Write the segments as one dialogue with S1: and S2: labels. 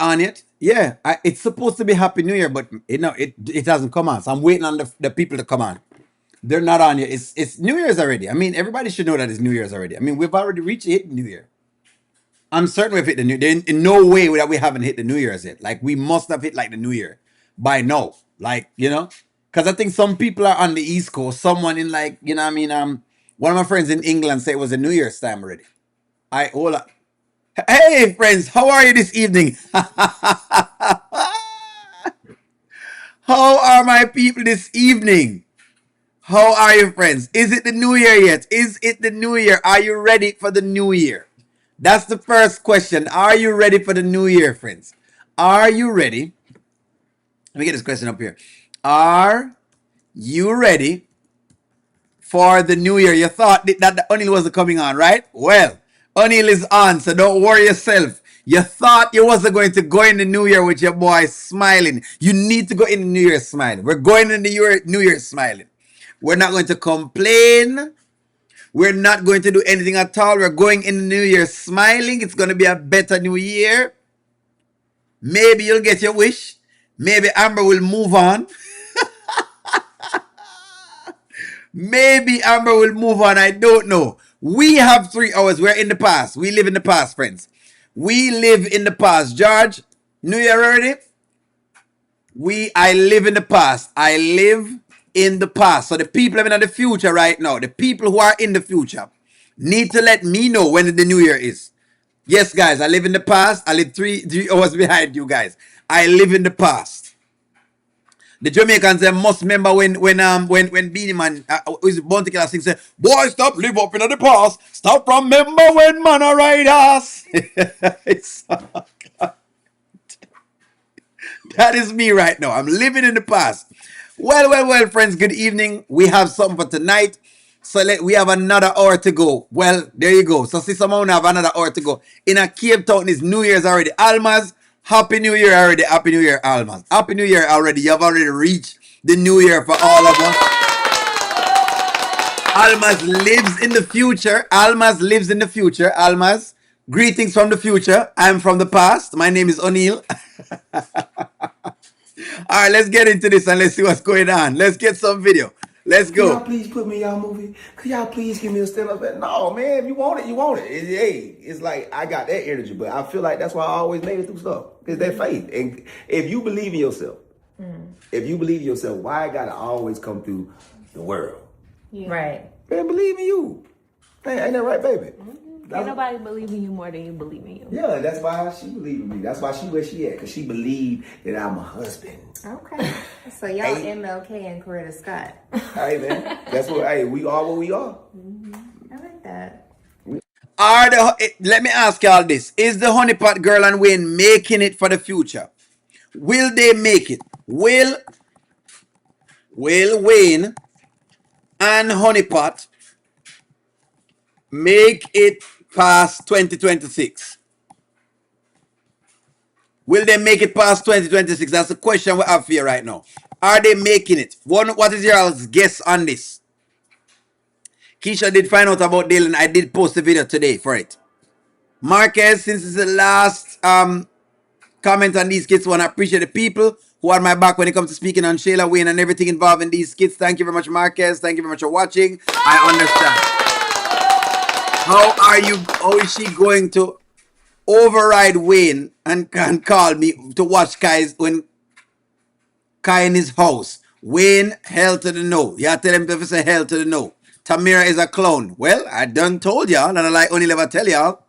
S1: on yet. Yeah, it's supposed to be Happy New Year, but it hasn't come on. So I'm waiting on the people to come on. They're not on yet. It's New Year's already. I mean, everybody should know that it's New Year's already. I mean, we've already hit New Year. I'm certain we've hit the New. In no way that we haven't hit the New Year's yet. Like we must have hit like the New Year by now. Like because I think some people are on the East Coast. Someone in like what I mean. One of my friends in England said it was the New Year's time already. I hold up. Hey friends, how are you this evening? How are my people this evening? How are you, friends? Is it the new year yet? Is it the new year? Are you ready for the new year? That's the first question. Are you ready for the new year, friends? Are you ready? Let me get this question up here. Are you ready for the new year? You thought that the O'Neill wasn't coming on, right? Well, O'Neill is on, so don't worry yourself. You thought you wasn't going to go in the new year with your boy smiling. You need to go in the new year smiling. We're going in the new year smiling. We're not going to complain. We're not going to do anything at all. We're going in the new year smiling. It's going to be a better new year. Maybe you'll get your wish. Maybe Amber will move on. Maybe Amber will move on. I don't know. We have 3 hours. We're in the past. We live in the past, friends. We live in the past. George, New Year already? I live in the past. I live in the past. So the people living in the future right now, the people who are in the future, need to let me know when the new year is. Yes, guys, I live in the past. I live 3 hours behind you guys. I live in the past. The Jamaicans must remember when Beanie Man is Bounty Killer sing say, boy, stop live up in the past. Stop remember when man a ride us. That is me right now. I'm living in the past. Well, friends, good evening. We have something for tonight. So we have another hour to go. Well, there you go. So see someone have another hour to go. In a Cape Town, it's New Year's already. Almas, Happy New Year already. Happy New Year, Almas. Happy New Year already. You have already reached the New Year for all of us. Almas lives in the future. Almas lives in the future. Almas, greetings from the future. I'm from the past. My name is O'Neill. All right, let's get into this and let's see what's going on. Let's get some video. Let's go.
S2: Could y'all please put me in y'all movie? Could y'all please give me a stand-up? No, man, if you want it, you want it. Hey, it's like I got that energy, but I feel like that's why I always made it through stuff. It's that faith. And if you believe in yourself, why I gotta always come through the world?
S3: Yeah. Right.
S2: Man, believe in you. Ain't that right, baby?
S3: Ain't nobody believe in you more than you believe in you.
S2: Yeah, that's why she believe in me. That's why she where she at, because she believed that I'm a husband.
S4: Okay. So y'all MLK and Coretta Scott.
S2: Hey, man. That's what, we are what we are.
S4: I like that.
S1: Let me ask y'all this. Is the Honeypot Girl and Wayne making it for the future? Will they make it? Will Wayne and Honeypot make it past 2026? Will they make it past 2026? That's the question we have here right now. Are they making it? What is your guess on this? Keisha did find out about Dylan. I did post a video today for it. Marquez, since it's the last comment on these skits, I want to appreciate the people who are my back when it comes to speaking on Shayla, Wayne, and everything involved in these skits. Thank you very much, Marquez. Thank you very much for watching. I understand. How is she going to override Wayne and can call me to watch Kai in his house? Wayne, hell to the no. You tell him to say hell to the no. Tamira is a clown. Well, I done told y'all, and I like only never tell y'all.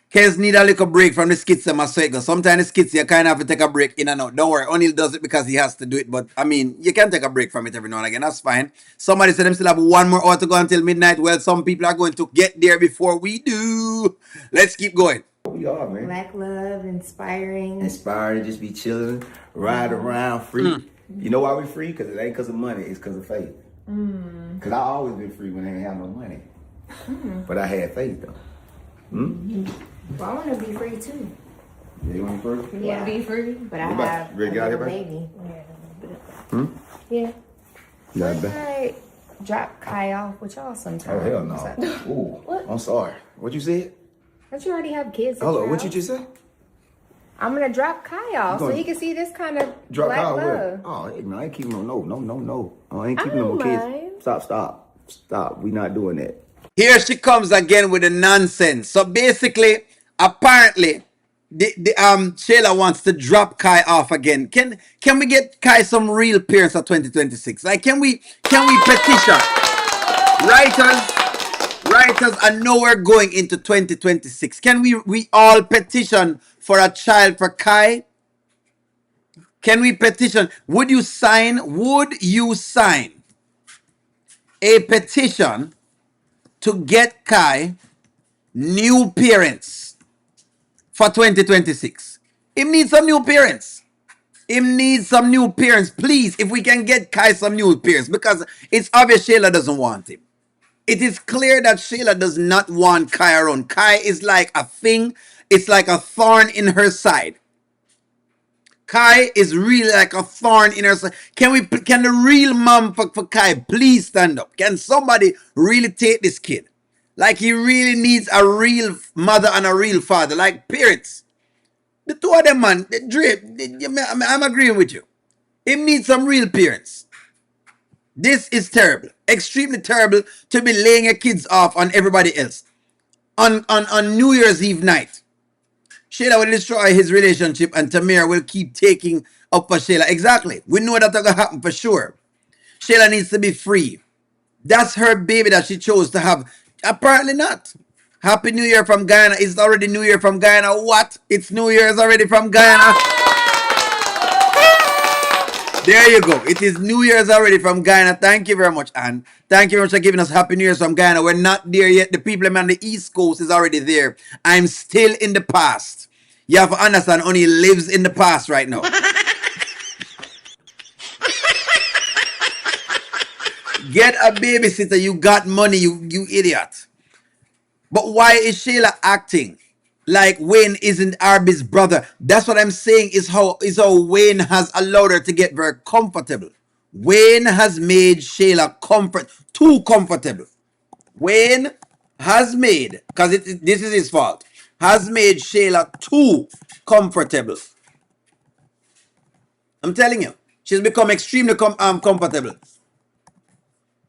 S1: Kids need a little break from the skits and my cycle. Sometimes the skits you kind of have to take a break in and out. Don't worry, O'Neill does it because he has to do it. But I mean, you can take a break from it every now and again. That's fine. Somebody said them still have 1 more hour to go until midnight. Well, some people are going to get there before we do. Let's keep going.
S2: We are, man.
S4: Black love, inspiring.
S2: Inspiring, just be chilling, ride around free. You know why we free? Because it ain't because of money, it's because of faith. Because I always been free when I ain't have no money. But I had faith, though.
S4: Well, I want to be free, too.
S2: Yeah, you want to be free?
S4: You want to be free? But I have
S2: ready to get out
S4: a
S2: here,
S4: baby.
S2: Yeah.
S4: Yeah. I drop Kai off with y'all sometime.
S2: Oh, hell no. Ooh,
S4: What?
S2: I'm sorry. What you said?
S4: But you already have kids at
S2: Hold
S4: your
S2: on, what you
S4: house.
S2: just say?
S4: I'm gonna drop Kai off so
S2: gonna
S4: he can see this kind of
S2: Drop
S4: black
S2: Kyle where?
S4: love.
S2: Oh, hey, no, I ain't keeping no. Oh, I ain't
S3: I
S2: keeping no
S3: don't
S2: more kids.
S3: mind.
S2: Stop. We not doing that.
S1: Here she comes again with the nonsense. So basically, apparently, the Shayla wants to drop Kai off again. Can we get Kai some real parents for 2026? Like, can we petition writers? I know we're going into 2026. Can we all petition for a child for Kai? Can we petition? Would you sign a petition to get Kai new parents for 2026? Him needs some new parents. Please, if we can get Kai some new parents, because it's obvious Shayla doesn't want him. It is clear that Shayla does not want Kai around. Kai is like a thing. It's like a thorn in her side. Kai is really like a thorn in her side. Can the real mom for Kai please stand up? Can somebody really take this kid? Like, he really needs a real mother and a real father, like parents. The two of them, man, I'm agreeing with you. He needs some real parents. This is terrible, extremely terrible, to be laying your kids off on everybody else on New Year's Eve night. Shayla will destroy his relationship, and Tamir will keep taking up for Shayla. Exactly. We know that's gonna happen for sure. Shayla needs to be free. That's her baby that she chose to have. Apparently not. Happy New Year from Guyana. It's already New Year from Guyana. What? It's New Year's already from Guyana. There you go. It is New Year's already from Guyana. Thank you very much, Anne. Thank you very much for giving us Happy New Year's from Guyana. We're not there yet. The people on the East Coast is already there. I'm still in the past. You have to understand, only lives in the past right now. Get a babysitter. You got money, you idiot. But why is Shayla acting like Wayne isn't Arby's brother? That's what I'm saying, is how Wayne has allowed her to get very comfortable. Wayne has made Shayla too comfortable. Wayne has made, because this is his fault, has made Shayla too comfortable. I'm telling you, she's become extremely comfortable.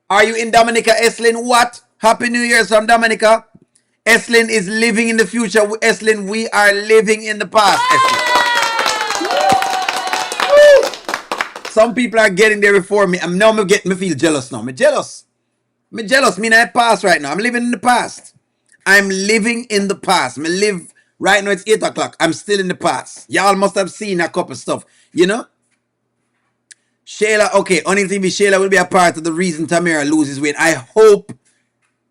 S1: Are you in Dominica, Eslin? What? Happy New Year's from Dominica. Eslin is living in the future. Eslin, we are living in the past, Eslin. Some people are getting there before me. Me feel jealous now. Me jealous. Me not past right now. I'm living in the past. I'm living in the past. Me live right now. It's 8 o'clock. I'm still in the past. Y'all must have seen a couple stuff. You know? Shayla, okay, on TV, Shayla will be a part of the reason Tamira loses weight. I hope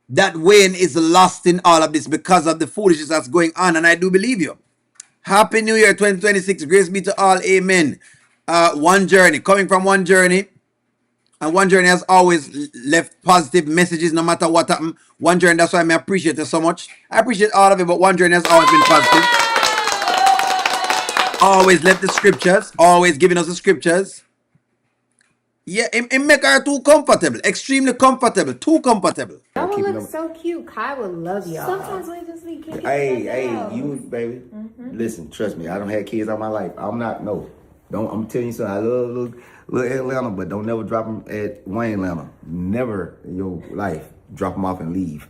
S1: that Wayne is lost in all of this because of the foolishness that's going on, and I do believe you. Happy New Year 2026. Grace be to all. Amen. One Journey. Coming from One Journey. And One Journey has always left positive messages no matter what happened. One Journey, that's why I appreciate it so much. I appreciate all of it, but One Journey has always been positive. Always left the scriptures. Always giving us the scriptures. Yeah, it make her too comfortable. Extremely comfortable. Too comfortable.
S4: Y'all would look so cute. Kai would love y'all.
S3: Sometimes we just be kicking.
S2: Hey, you baby. Listen, trust me. I don't have kids all my life. I'm not. No, don't. I'm telling you something. I love little Atlanta, but don't never drop them at Wayne Atlanta. Never in your life drop them off and leave.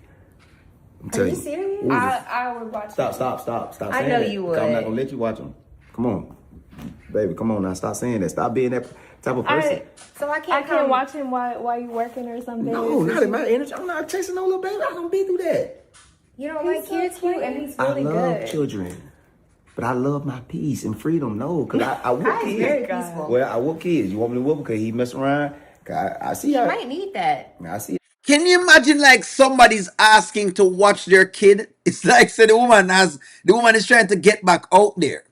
S2: I'm
S4: Are
S2: telling
S4: you
S2: you.
S4: serious?
S3: I would watch.
S2: Stop.
S4: I
S2: saying
S4: know
S2: that.
S4: you
S2: I'm not
S4: would.
S2: gonna let you watch them. Come on, baby. Come on now. Stop saying that. Stop being that type of person.
S4: So I
S3: I
S4: can't
S3: can't watch him while you working or something.
S2: No, not in my energy. I'm not chasing no little baby. I don't be through that.
S4: You don't
S3: He's
S4: like
S3: so
S4: kids,
S3: cute and he's
S2: I
S3: really
S2: love
S3: good.
S2: children, but I love my peace and freedom. No, because I whoop
S4: Kai is very
S2: kids.
S4: peaceful.
S2: Well, I whoop kids. You want me to whoop because he mess around? I see
S4: You
S2: how.
S4: might need that.
S2: I see.
S1: Can you imagine, like, somebody's asking to watch their kid? It's like, say the woman is trying to get back out there.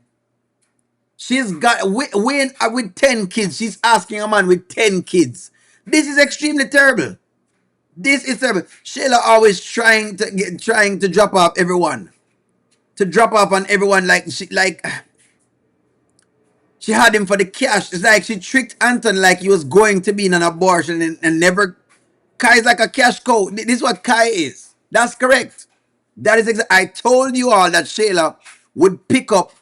S1: She's got Wayne with 10 kids. She's asking a man with 10 kids. This is extremely terrible. This is terrible. Shayla always trying to drop off everyone. To drop off on everyone, like she had him for the cash. It's like she tricked Anton like he was going to be in an abortion and never. Kai is like a cash cow. This is what Kai is. That's correct. That is I told you all that Shayla would pick up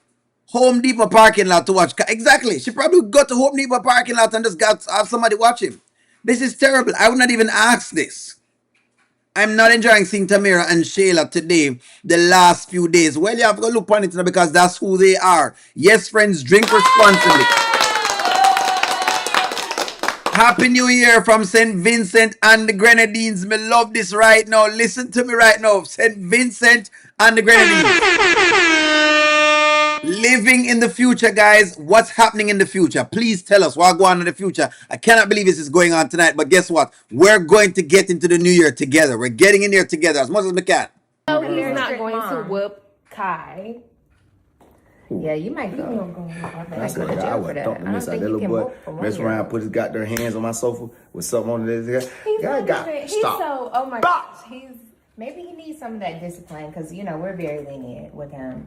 S1: Home Depot parking lot to watch. Exactly. She probably would go to Home Depot parking lot and just have somebody watch him. This is terrible. I would not even ask this. I'm not enjoying seeing Tamira and Shayla today, the last few days. Well, you have to look on it now because that's who they are. Yes, friends, drink responsibly. Happy New Year from St. Vincent and the Grenadines. Me love this right now. Listen to me right now. St. Vincent and the Grenadines. Living in the future, guys. What's happening in the future? Please tell us what's going on in the future. I cannot believe this is going on tonight, but guess what? We're going to get into the new year together. We're getting in there together as much as we can.
S3: No, he's not going to whoop Kai.
S4: Yeah, you might go.
S2: I swear to God, I would thump the mess out that little boy. Mess around, put his goddamn hands on my sofa with something on this.
S3: He's so, oh my gosh,
S4: Maybe he needs some of that discipline because, you know, we're very lenient with him.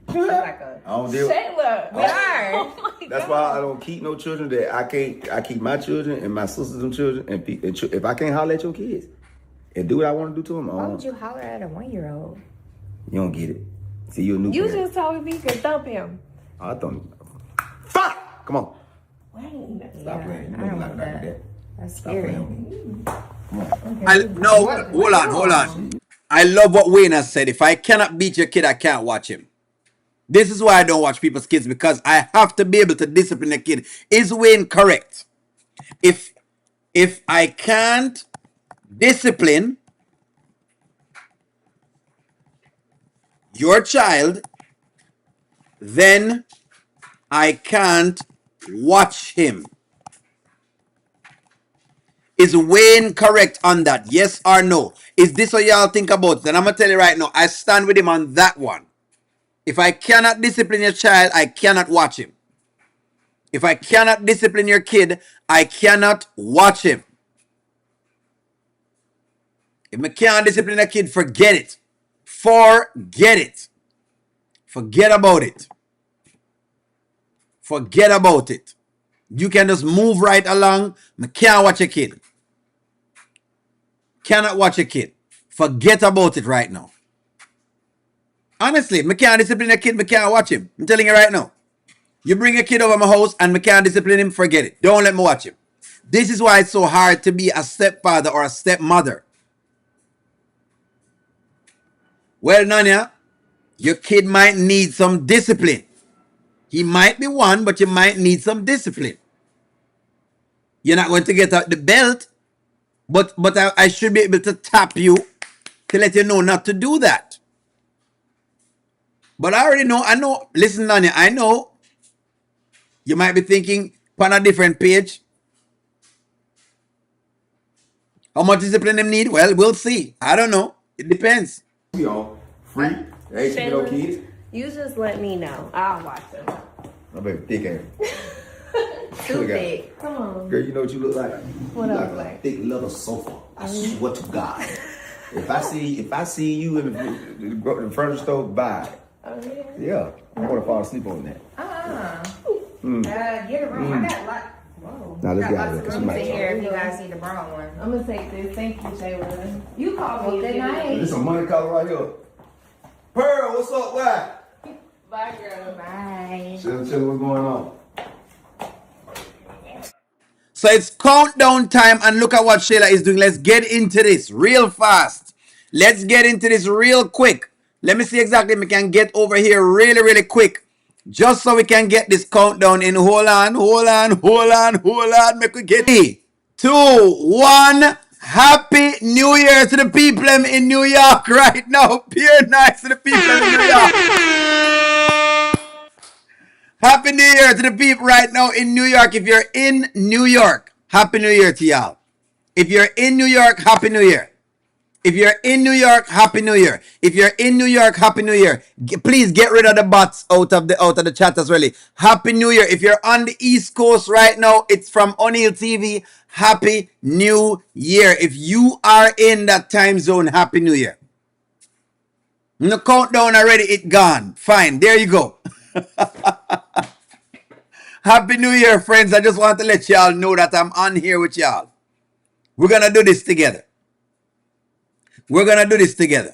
S4: He's like a
S2: I don't deal.
S3: Shayla.
S4: We are.
S3: Oh
S2: That's why I don't keep no children that I can't. I keep my children and my sisters and children. And if I can't holler at your kids and do what I want to do to them,
S4: Why would you holler at a 1-year-old?
S2: You don't get it. See, you're a new
S3: You
S2: parent.
S3: just told me you could thump him.
S2: I thought. Fuck! Come on.
S3: Wayne.
S2: Stop playing. You
S4: I
S2: know
S4: don't
S2: you like
S4: want
S2: that.
S4: that. That's
S2: Stop
S4: scary.
S2: playing. Come on.
S1: Hold on. I love what Wayne has said. If I cannot beat your kid, I can't watch him. This is why I don't watch people's kids, because I have to be able to discipline a kid. Is Wayne correct? If I can't discipline your child, then I can't watch him. Is Wayne correct on that? Yes or no? Is this what y'all think about it? And I'm going to tell you right now, I stand with him on that one. If I cannot discipline your child, I cannot watch him. If I cannot discipline your kid, I cannot watch him. If I can't discipline a kid, forget it. Forget it. Forget about it. Forget about it. You can just move right along. I can't watch a kid. Cannot watch a kid. Forget about it right now. Honestly, I can't discipline a kid, I can't watch him. I'm telling you right now. You bring a kid over my house and I can't discipline him, forget it. Don't let me watch him. This is why it's so hard to be a stepfather or a stepmother. Well, Nanya, your kid might need some discipline. He might be one, but you might need some discipline. You're not going to get out the belt, but I should be able to tap you to let you know not to do that. But I already know, listen, Nanya, I know you might be thinking on a different page. How much discipline them need? Well, we'll see. I don't know. It depends.
S2: We all free. Hey, you know kids.
S3: You just let me know. I'll watch them.
S2: My baby thick ass.
S4: Too big.
S3: Come on.
S2: Girl, you know what you look like?
S3: What
S2: you
S3: I
S2: like
S3: look
S2: a
S3: like?
S2: thick leather sofa. I swear to God. If I see you in the furniture store, buy it.
S3: Oh, yeah.
S2: Yeah, I want to fall asleep on that.
S4: Get a room. I got a lot. Whoa.
S2: Now let's
S4: Got
S2: get out of
S4: lots
S2: here.
S4: of rooms in
S2: Somebody
S4: here if you guys need to borrow one.
S3: I'm going to take this. Thank you, Shayla. You called me.
S4: Good night.
S2: There's some money color right here. Pearl, what's up? Why?
S3: Bye, girl.
S4: Bye.
S2: Chill, what's going on?
S1: So it's countdown time and look at what Shayla is doing. Let's get into this real fast. Let's get into this real quick. Let me see exactly if we can get over here really quick. Just so we can get this countdown in. Hold on. Make we get 3, 2, 1. Happy New Year to the people in New York right now. Pure nice to the people in New York. Happy New Year to the people right now in New York. If you're in New York, Happy New Year to y'all. If you're in New York, Happy New Year. If you're in New York, Happy New Year. If you're in New York, Happy New Year. Please get rid of the bots out of the chat as well. Happy New Year. If you're on the East Coast right now, it's from O'Neill TV. Happy New Year. If you are in that time zone, Happy New Year. The countdown already, it gone. Fine, there you go. Happy New Year, friends. I just want to let y'all know that I'm on here with y'all. We're going to do this together. We're going to do this together.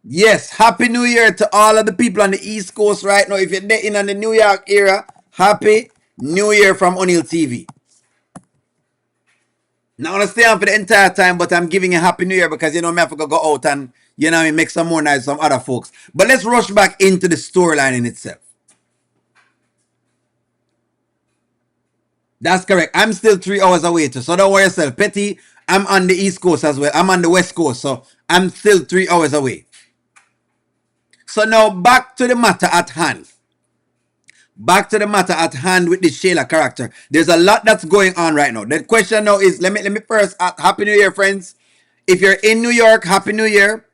S1: Yes, Happy New Year to all of the people on the East Coast right now. If you're in on the New York area, Happy New Year from O'Neill TV. Not gonna stay on for the entire time, but I'm giving a Happy New Year because you know me have to go out and you know make some more noise with some other folks. But let's rush back into the storyline in itself. That's correct. I'm still 3 hours away too, so don't worry yourself. Petty, I'm on the East Coast as well. I'm on the West Coast, so I'm still 3 hours away. So now back to the matter at hand. Back to the matter at hand with the Shayla character. There's a lot that's going on right now. The question now is, let me first Happy New Year, friends. If you're in New York, Happy New Year.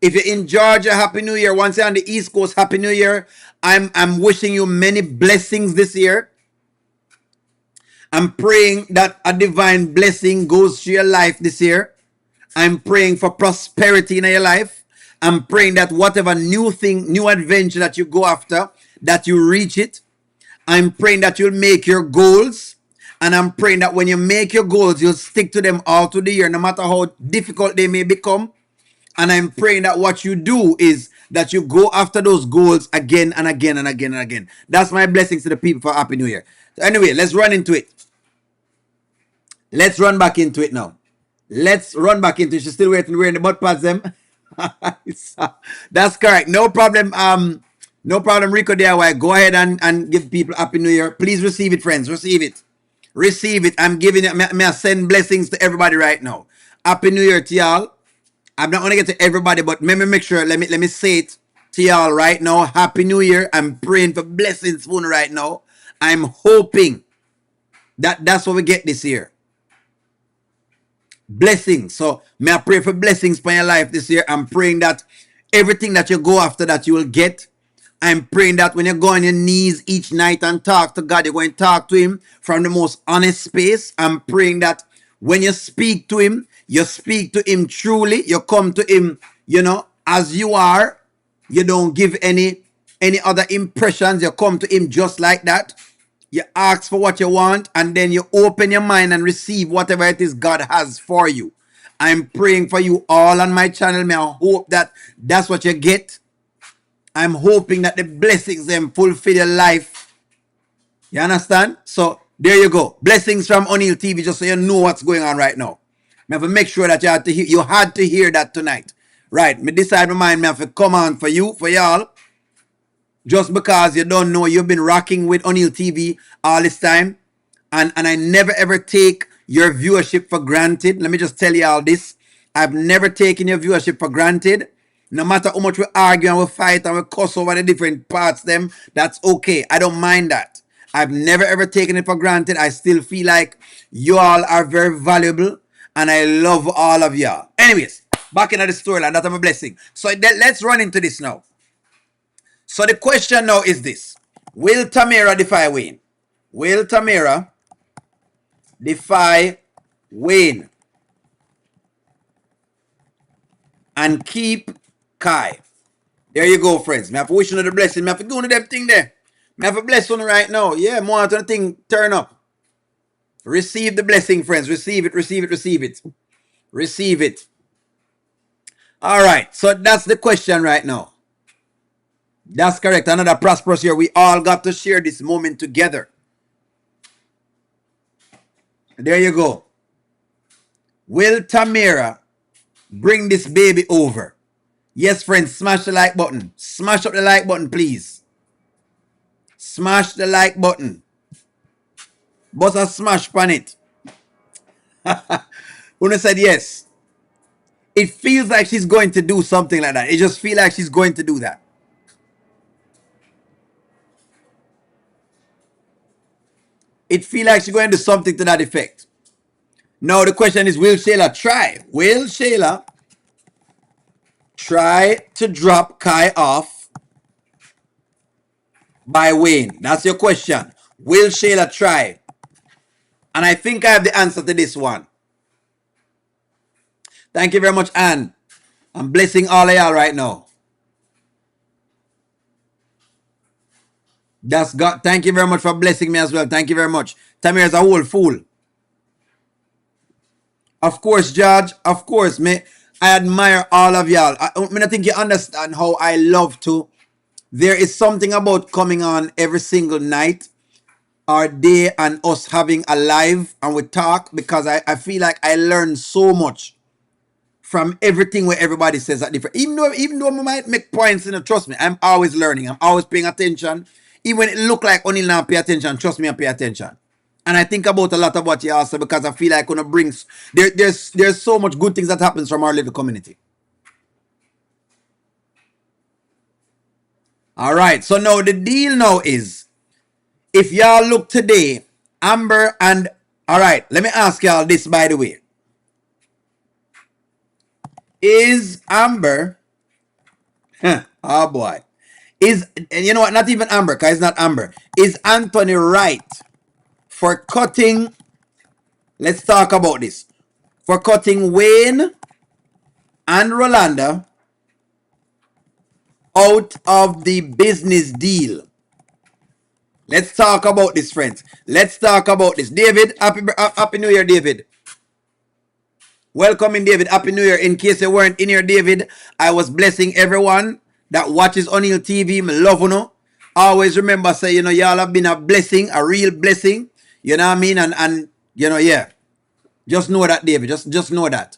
S1: If you're in Georgia, Happy New Year. Once you're on the East Coast, Happy New Year. I'm wishing you many blessings this year. I'm praying that a divine blessing goes through your life this year. I'm praying for prosperity in your life. I'm praying that whatever new thing, new adventure that you go after, that you reach it. I'm praying that you'll make your goals. And I'm praying that when you make your goals, you'll stick to them all through the year, no matter how difficult they may become. And I'm praying that what you do is that you go after those goals again and again and again and again. That's my blessings to the people for Happy New Year. So anyway, let's run into it. Let's run back into it now. Let's run back into it. She's still waiting. Wearing the butt pads, them. That's correct. No problem. No problem, Rico DIY. Go ahead and give people Happy New Year. Please receive it, friends. Receive it. Receive it. I'm giving it. May I send blessings to everybody right now. Happy New Year to y'all. I'm not gonna get to everybody, but let me make sure. Let me say it to y'all right now. Happy New Year. I'm praying for blessings for right now. I'm hoping that that's what we get this year. Blessings. So may I pray for blessings for your life this year. I'm praying that everything that you go after that you will get. I'm praying that when you go on your knees each night and talk to God, you're going to talk to him from the most honest space. I'm praying that when you speak to him, you speak to him truly. You come to him, you know, as you are. You don't give any other impressions. You come to him just like that. You ask for what you want and then you open your mind and receive whatever it is God has for you. I'm praying for you all on my channel. May I hope that that's what you get. I'm hoping that the blessings them fulfill your life. You understand? So there you go. Blessings from O'Neill TV, just so you know what's going on right now. I have to make sure that you had to hear that tonight. Right. Me decide my mind, me have to come on for you, for y'all. Just because you don't know, you've been rocking with O'Neill TV all this time. And I never ever take your viewership for granted. Let me just tell you all this. I've never taken your viewership for granted. No matter how much we argue and we fight and we cuss over the different parts them, that's okay. I don't mind that. I've never ever taken it for granted. I still feel like you all are very valuable and I love all of y'all. Anyways, back into the storyline. That's a blessing. So let's run into this now. So the question now is this. Will Tamara defy Wayne? Will Tamara defy Wayne and keep Kai? There you go, friends. Me have to wish you the blessing. Me have to do them thing there. Me have to bless you right now. Yeah, more to the thing turn up. Receive the blessing, friends. Receive it, receive it, receive it. Receive it. All right. So that's the question right now. That's correct. Another prosperous year. We all got to share this moment together. There you go. Will Tamara bring this baby over? Yes, friends, smash the like button. Smash up the like button, please. Smash the like button. Boss a smash on it. Una said yes. It feels like she's going to do something like that. It just feels like she's going to do that. It feels like she's going to do something to that effect. Now the question is, will Shayla try? Will Shayla try to drop Kai off by Wayne? That's your question. Will Shayla try? And I think I have the answer to this one. Thank you very much, Anne. I'm blessing all of y'all right now. That's God. Thank you very much for blessing me as well. Thank you very much. Tamir is a whole fool. Of course, George. Of course, me. I admire all of y'all. I think you understand how I love to. There is something about coming on every single night or day and us having a live and we talk, because I feel like I learn so much from everything where everybody says that different. Even though I might make points, trust me, I'm always learning. I'm always paying attention. Even when it look like only now pay attention, trust me, I pay attention. And I think about a lot of what you also, because I feel like gonna bring there's so much good things that happens from our little community. All right, so now the deal now is, if y'all look today, Amber and, all right, let me ask y'all this, by the way. Is Amber, oh boy, and you know what, not even Amber, because it's not Amber. Is Anthony right for cutting, let's talk about this, for cutting Wayne and Rolanda out of the business deal? Let's talk about this, friends. Let's talk about this. David, happy New Year, David. Welcome in, David. Happy New Year. In case you weren't in here, David, I was blessing everyone that watches O'Neill TV. Me love you know. Always remember, say, y'all have been a blessing, a real blessing. You know what I mean? And yeah. Just know that, David. Just know that.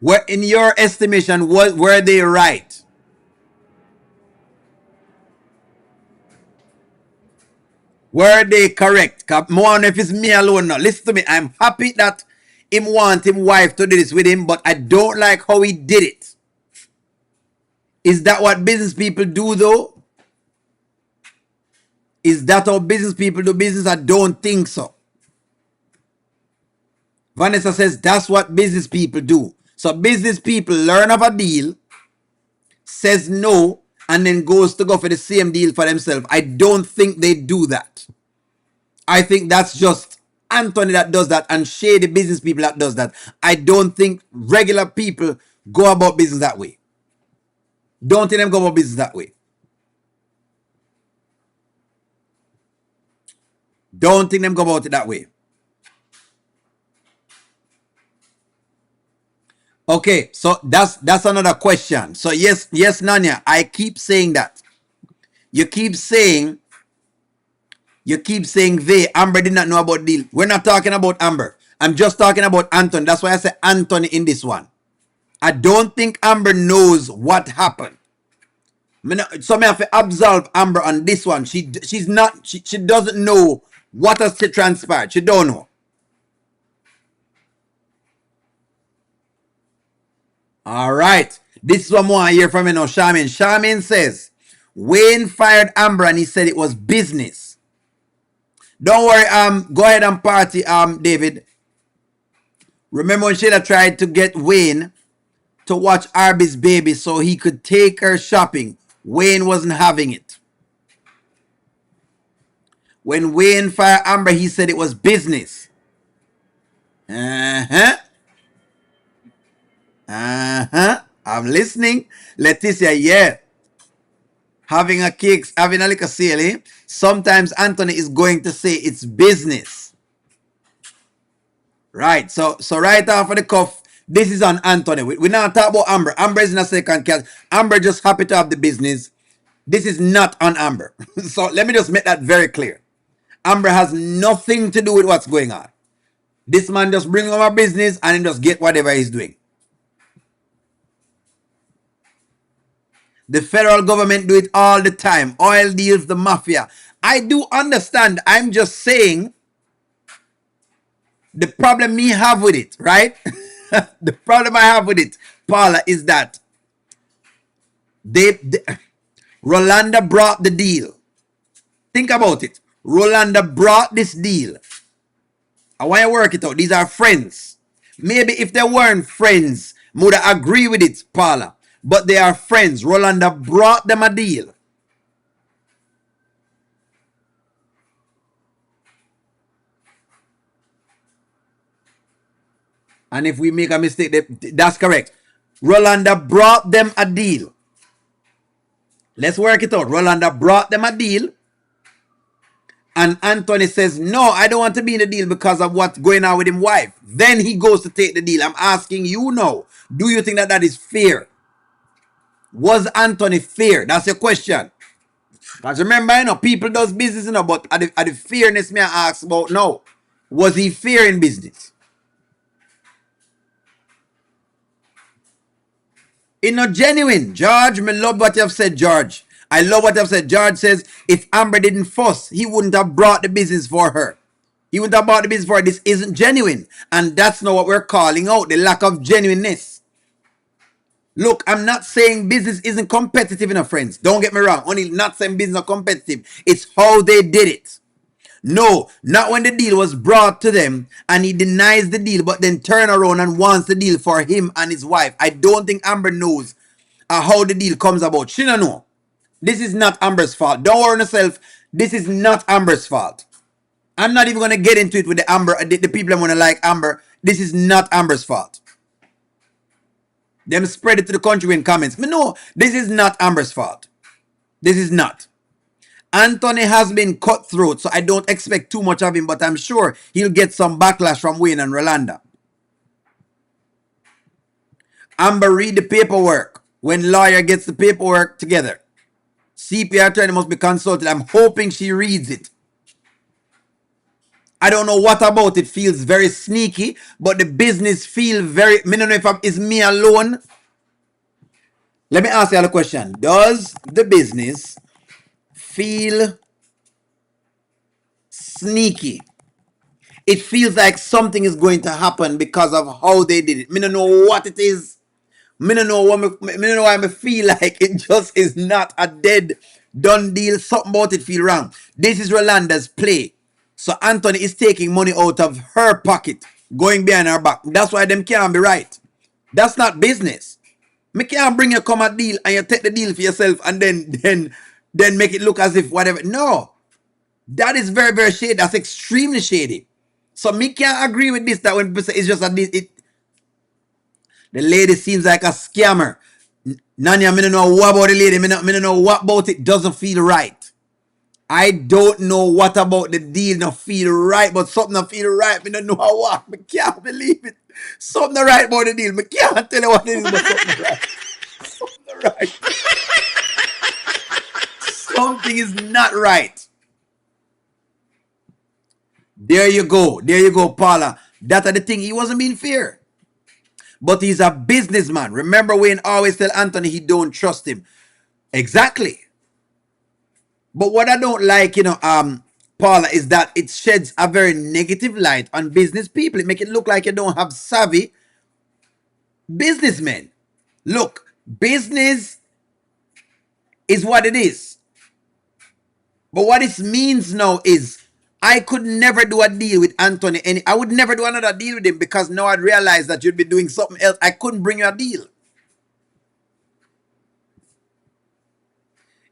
S1: Where, in your estimation, were they right? Were they correct? More if it's me alone now. Listen to me. I'm happy that him want him wife to do this with him, but I don't like how he did it. Is that what business people do, though? Is that how business people do business? I don't think so. Vanessa says that's what business people do. So business people learn of a deal, says no, and then goes to go for the same deal for themselves. I don't think they do that. I think that's just Anthony that does that, and shady business people that does that. I don't think regular people go about business that way. Don't think them go about business that way. Don't think them go about it that way. Okay, so that's another question. So yes, Nanya, I keep saying that. You keep saying they, Amber did not know about deal. We're not talking about Amber. I'm just talking about Anthony. That's why I say Anthony in this one. I don't think Amber knows what happened. So I have to absolve Amber on this one. She doesn't know what has transpired. She don't know. All right. This is what more I hear from you now, Charmaine. Charmaine says, Wayne fired Amber and he said it was business. Don't worry, go ahead and party, David. Remember when Shayla tried to get Wayne to watch Arby's baby so he could take her shopping? Wayne wasn't having it. When Wayne fired Amber, he said it was business. I'm listening. Leticia, yeah. Having a liquor sale, eh? Sometimes Anthony is going to say it's business. Right. So right off of the cuff, this is on Anthony. We're not talking about Amber. Amber is in a second class. Amber just happy to have the business. This is not on Amber. So let me just make that very clear. Amber has nothing to do with what's going on. This man just bring over business and he just get whatever he's doing. The federal government do it all the time. Oil deals, the mafia. I do understand. I'm just saying the problem me have with it, right? The problem I have with it, Paula, is that Rolanda brought the deal. Think about it. Rolanda brought this deal. I want you to work it out. These are friends. Maybe if they weren't friends, would I agree with it, Paula? But they are friends. Rolanda brought them a deal. And if we make a mistake, that's correct. Rolanda brought them a deal. Let's work it out. Rolanda brought them a deal. And Anthony says, no, I don't want to be in the deal because of what's going on with his wife. Then he goes to take the deal. I'm asking you now, do you think that that is fair? Was Anthony fair? That's your question. Because remember, people does business, but at the fairness me I ask about now. Was he fair in business? It's not genuine. George, me love what you have said, George. I love what you have said. George says, if Amber didn't fuss, he wouldn't have brought the business for her. He wouldn't have brought the business for her. This isn't genuine. And that's not what we're calling out, the lack of genuineness. Look, I'm not saying business isn't competitive enough, friends. Don't get me wrong. Only not saying business is competitive. It's how they did it. No, not when the deal was brought to them and he denies the deal but then turn around and wants the deal for him and his wife. I don't think Amber knows how the deal comes about. She don't know. This is not Amber's fault. Don't worry yourself. This is not Amber's fault. I'm not even going to get into it with the Amber, the people that want to like Amber. This is not Amber's fault. Them spread it to the Kountry Wayne comments. But no, this is not Amber's fault. This is not. Anthony has been cutthroat, so I don't expect too much of him, but I'm sure he'll get some backlash from Wayne and Rolanda. Amber, read the paperwork. When lawyer gets the paperwork together. CPR attorney must be consulted. I'm hoping she reads it. I don't know what about it feels very sneaky, but the business feel very... I don't know if it's me alone. Let me ask you a question. Does the business feel sneaky? It feels like something is going to happen because of how they did it. I don't know what it is. I don't know why I feel like it just is not a dead done deal. Something about it feel wrong. This is Rolanda's play. So Anthony is taking money out of her pocket, going behind her back. That's why them can't be right. That's not business. Me can't bring you come a deal and you take the deal for yourself and then make it look as if whatever. No. That is very, very shady. That's extremely shady. So me can't agree with this, that when people say it's just a deal, the lady seems like a scammer. Nanya, I don't know what about the lady. I don't know what about it doesn't feel right. I don't know what about the deal not feel right, but something not feel right. I don't know what. I can't believe it. Something right about the deal. I can't tell you what it is, but something right. Something right. Something is not right. There you go. There you go, Paula. That's the thing. He wasn't being fair. But he's a businessman. Remember Wayne always tell Anthony he don't trust him. Exactly. But what I don't like, Paula, is that it sheds a very negative light on business people. It makes it look like you don't have savvy businessmen. Look, business is what it is. But what it means now is I could never do a deal with Anthony. And I would never do another deal with him because now I'd realize that you'd be doing something else. I couldn't bring you a deal.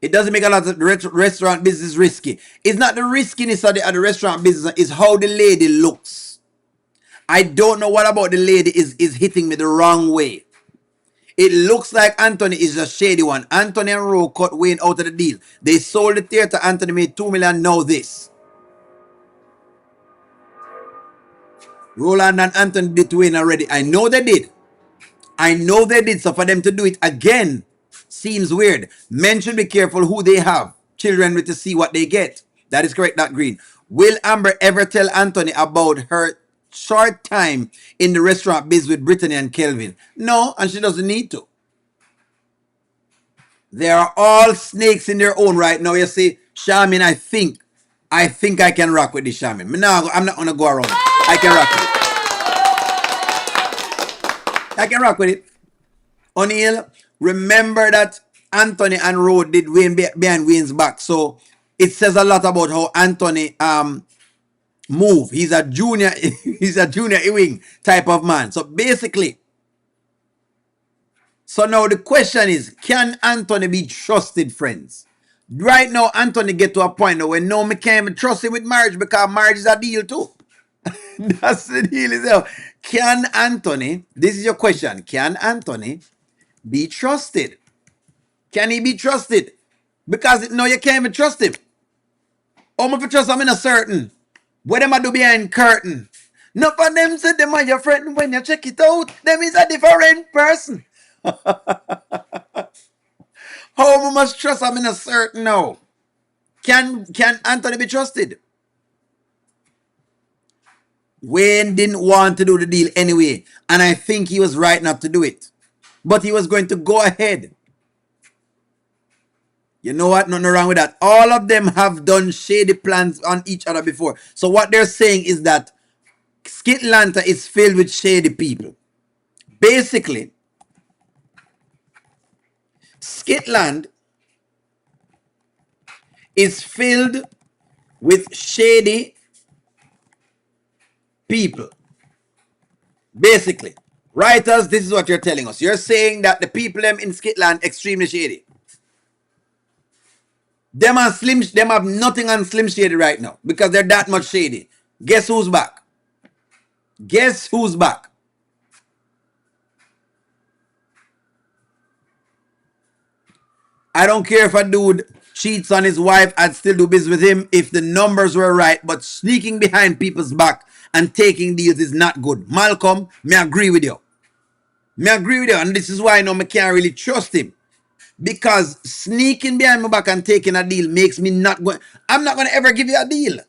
S1: It doesn't make a lot of restaurant business risky. It's not the riskiness of the restaurant business. It's how the lady looks. I don't know what about the lady is hitting me the wrong way. It looks like Anthony is a shady one. Anthony and Rowe cut Wayne out of the deal. They sold the theater. Anthony made $2 million. Now this. Roland and Anthony did to Wayne already. I know they did. I know they did. So for them to do it again seems weird. Men should be careful who they have children with to see what they get. That is correct, not green. Will Amber ever tell Anthony about her short time in the restaurant biz with Brittany and Kelvin? No, and she doesn't need to. They are all snakes in their own right now. You see, Shaman, I think I can rock with this Shaman. No, I'm not gonna go around. I can rock with it. I can rock with it. O'Neal, remember that Anthony and Rode did Wayne behind Wayne's back. So it says a lot about how Anthony move. He's a junior wing type of man. So basically, so now the question is, can Anthony be trusted, friends? Right now, Anthony get to a point now where no, me can't even trust him with marriage because marriage is a deal too. That's the deal itself. Can Anthony, this is your question, can Anthony be trusted? Can he be trusted? Because no, you can't even trust him. How much trust I'm in a certain? What them I do behind curtain? None of them said them are your friend. When you check it out, them is a different person. How much trust I'm in a certain now? Can Anthony be trusted? Wayne didn't want to do the deal anyway, and I think he was right not to do it. But he was going to go ahead. You know what? Nothing wrong with that. All of them have done shady plans on each other before. So what they're saying is that Skitlanta is filled with shady people. Basically, Skitland is filled with shady people. Basically, writers, this is what you're telling us. You're saying that the people them in Skitland extremely shady. Them have nothing on Slim Shady right now because they're that much shady. Guess who's back? Guess who's back? I don't care if a dude cheats on his wife, I'd still do business with him if the numbers were right. But sneaking behind people's back and taking deals is not good. Malcolm, me agree with you. And this is why I know I can't really trust him. Because sneaking behind my back and taking a deal makes me not going. I'm not going to ever give you a deal.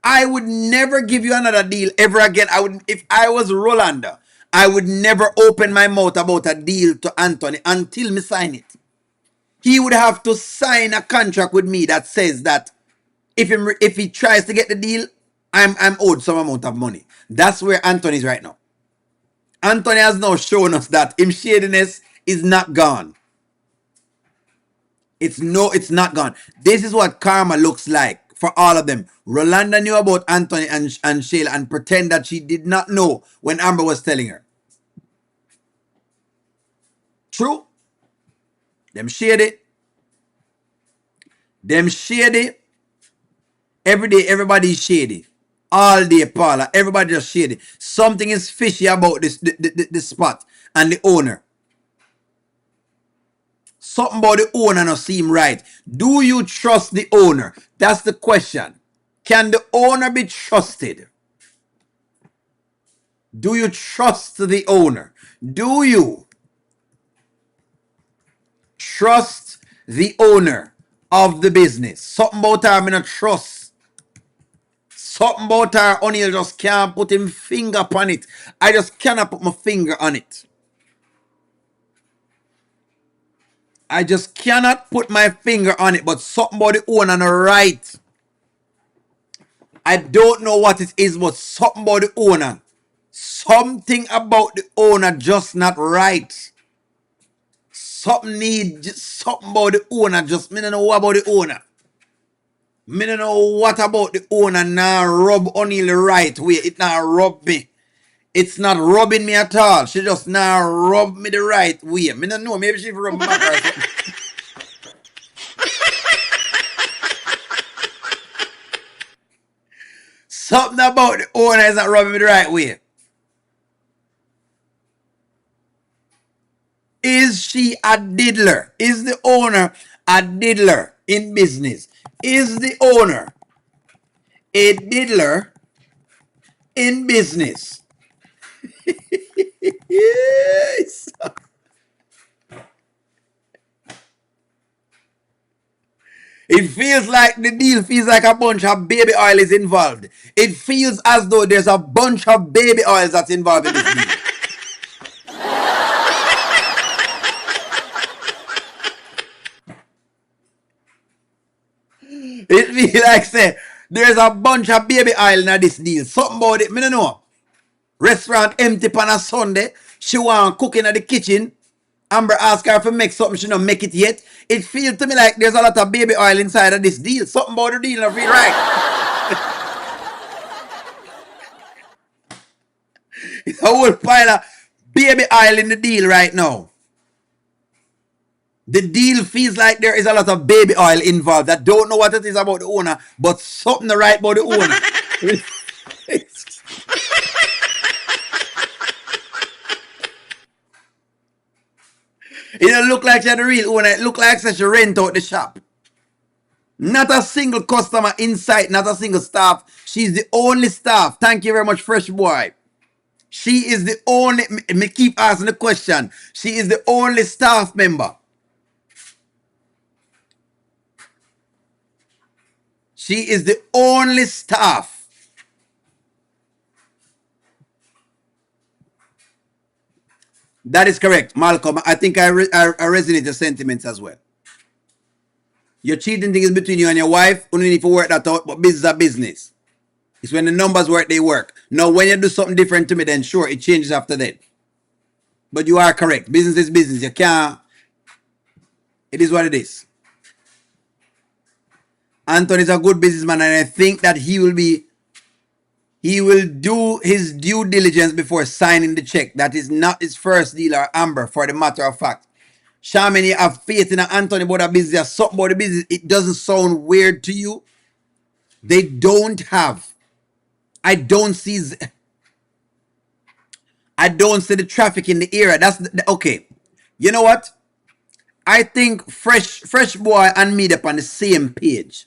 S1: I would never give you another deal ever again. If I was Rolanda, I would never open my mouth about a deal to Anthony until me sign it. He would have to sign a contract with me that says that if he tries to get the deal, I'm owed some amount of money. That's where Anthony is right now. Anthony has now shown us that his shadiness is not gone. It's not gone. This is what karma looks like for all of them. Rolanda knew about Anthony and Shayla and pretend that she did not know when Amber was telling her. True. Them shady. Every day, everybody's shady. All day, Paula. Everybody just shady. Something is fishy about the spot and the owner. Something about the owner not seem right. Do you trust the owner? That's the question. Can the owner be trusted? Do you trust the owner? Do you trust the owner of the business? Something about her I not trust. Something about her O'Neal just can't put him finger upon it. I just cannot put my finger on it. I just cannot put my finger on it, but something about the owner not right. I don't know what it is, but something about the owner. Something about the owner just not right. Something about the owner. Just me don't know what about the owner. Me don't know what about the owner now rub O'Neal the right way. It now rub me. It's not rubbing me at all. She just now rub me the right way. Me don't know. Maybe she rub me back or something. Something about the owner is not rubbing me the right way. Is she a diddler? Is the owner a diddler in business? Is the owner a diddler in business? Yes. It feels like the deal feels like a bunch of baby oil is involved. It feels as though there's a bunch of baby oils that's involved in this deal. It feels like say there's a bunch of baby oil in this deal. Something about it, me don't know. Restaurant empty on a Sunday. She want cooking at the kitchen. Amber ask her to make something, she don't make it yet. It feels to me like there's a lot of baby oil inside of this deal. Something about the deal not feel right. It's a whole pile of baby oil in the deal right now. The deal feels like there is a lot of baby oil involved. I don't know what it is about the owner, but something right about the owner. It don't look like she's the real owner. It look like she rent out the shop. Not a single customer in sight, not a single staff. She's the only staff. Thank you very much, Fresh Boy. She is the only, me keep asking the question. She is the only staff member. She is the only staff. That is correct, Malcolm. I think I resonate the sentiments as well. Your cheating thing is between you and your wife. You need to work that out, but business are business. It's when the numbers work, they work. Now, when you do something different to me, then sure, it changes after that. But you are correct. Business is business. You can't. It is what it is. Anthony is a good businessman, and I think that he will do his due diligence before signing the check. That is not his first deal or Amber, for the matter of fact. Charmaine, you have faith in Anthony about the business. Something about the business, it doesn't sound weird to you. They don't have. I don't see the traffic in the area. That's okay. You know what? I think Fresh Boy and me up on the same page.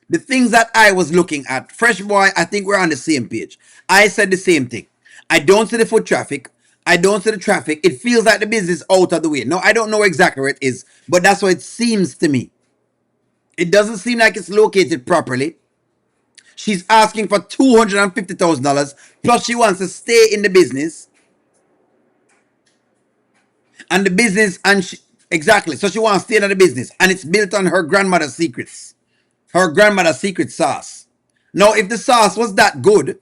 S1: The things that I was looking at, Fresh Boy, I think we're on the same page. I said the same thing. I don't see the foot traffic. I don't see the traffic. It feels like the business is out of the way. No, I don't know exactly where it is, but that's what it seems to me. It doesn't seem like it's located properly. She's asking for $250,000, plus she wants to stay in the business. And the business, exactly, so she wants to stay in the business. And it's built on her grandmother's secrets. Her grandmother's secret sauce. Now, if the sauce was that good,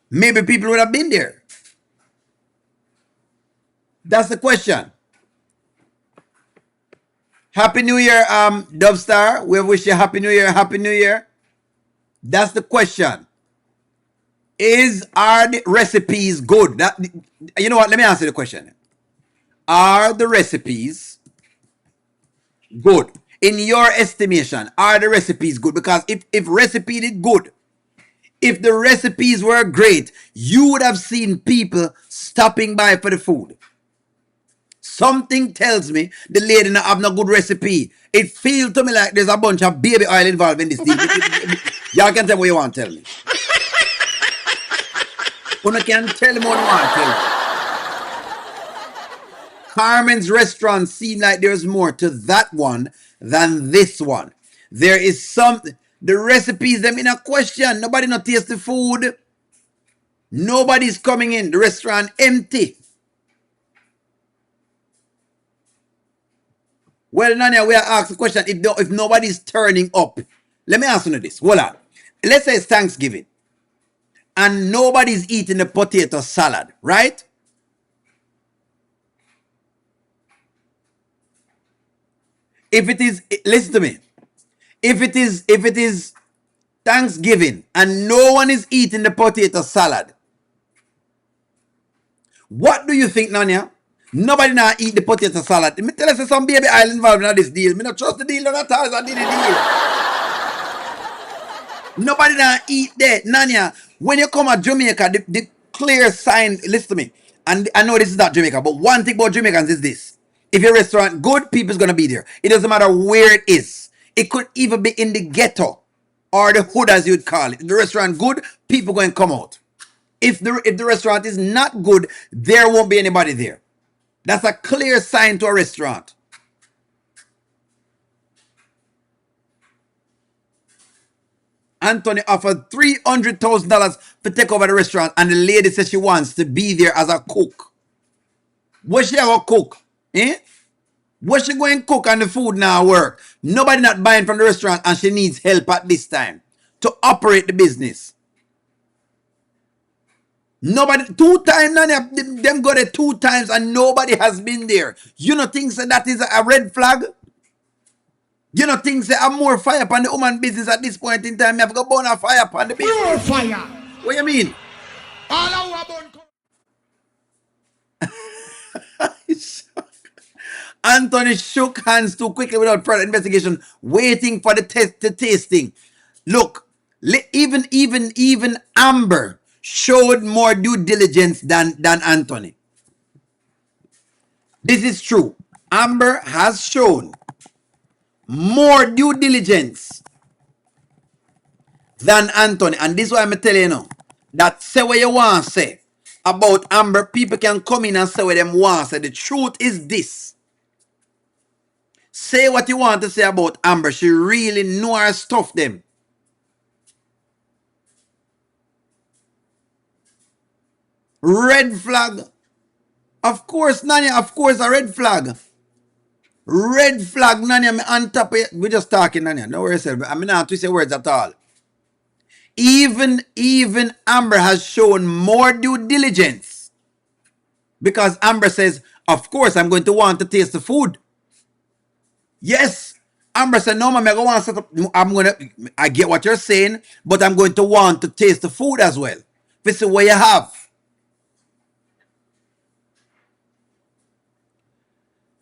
S1: maybe people would have been there. That's the question. Happy New Year, Dubstar. We wish you Happy New Year, Happy New Year. That's the question. Are the recipes good? You know what? Let me answer the question. Are the recipes good? In your estimation, are the recipes good? Because if recipe did good, if the recipes were great, you would have seen people stopping by for the food. Something tells me the lady not have no good recipe. It feels to me like there's a bunch of baby oil involved in this deal. Y'all can tell me what you want to tell me. You can tell me what you want to tell me. Carmen's restaurant seemed like there's more to that one than this one. There is something. The recipes, them in a question. Nobody not taste the food. Nobody's coming in. The restaurant empty. Well, Nanya, we are asked the question if nobody's turning up. Let me ask you this. Hold on. Let's say it's Thanksgiving. And nobody's eating the potato salad, right? If it is, listen to me. If it is Thanksgiving and no one is eating the potato salad, what do you think, Nanya? Nobody now eat the potato salad. Me tell us some baby island involved in this deal. Me not trust the deal, not all I did the deal. Nobody now eat that. Nanya, when you come at Jamaica, the clear sign, listen to me. And I know this is not Jamaica, but one thing about Jamaicans is this. If your restaurant good, people's gonna be there. It doesn't matter where it is. It could even be in the ghetto or the hood, as you'd call it. If the restaurant good, people going to come out. If the restaurant is not good, there won't be anybody there. That's a clear sign to a restaurant. Anthony offered $300,000 to take over the restaurant, and the lady says she wants to be there as a cook. What she have a cook? Eh? What she going to cook and the food now work? Nobody not buying from the restaurant, and she needs help at this time to operate the business. Nobody, 2 times, them got it 2 times and nobody has been there. You know, things that is a red flag? You know, things that are more fire upon the woman business at this point in time. You have to go burn a fire upon the business.
S5: More fire.
S1: What you mean?
S5: All our
S1: Anthony shook hands too quickly without further investigation, waiting for the tasting. Look, even Amber showed more due diligence than Anthony. This is true. Amber has shown more due diligence than Anthony. And this is why I'm telling you now. That say what you want to say about Amber. People can come in and say what them want to say. The truth is this. Say what you want to say about Amber. She really know her stuff them. Red flag. Of course, Nanya, of course, a red flag. Red flag, Nanya, me on top of it. We just talking, Nanya. No worries, I mean not twist your words at all. Even Amber has shown more due diligence. Because Amber says, of course, I'm going to want to taste the food. Yes. Amber said, no, man, I go want to set up. I get what you're saying, but I'm going to want to taste the food as well. This is what you have.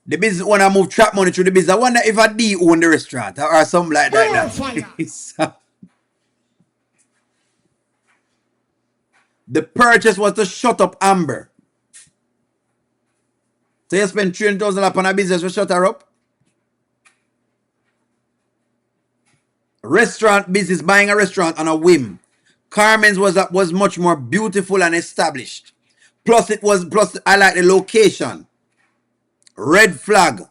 S1: The business when I move trap money through the business. I wonder if I D own the restaurant or something like that. The purchase was to shut up Amber. So you spend $300,000 on a business to shut her up? Restaurant business, buying a restaurant on a whim. Carmen's was much more beautiful and established. Plus I like the location. Red flag.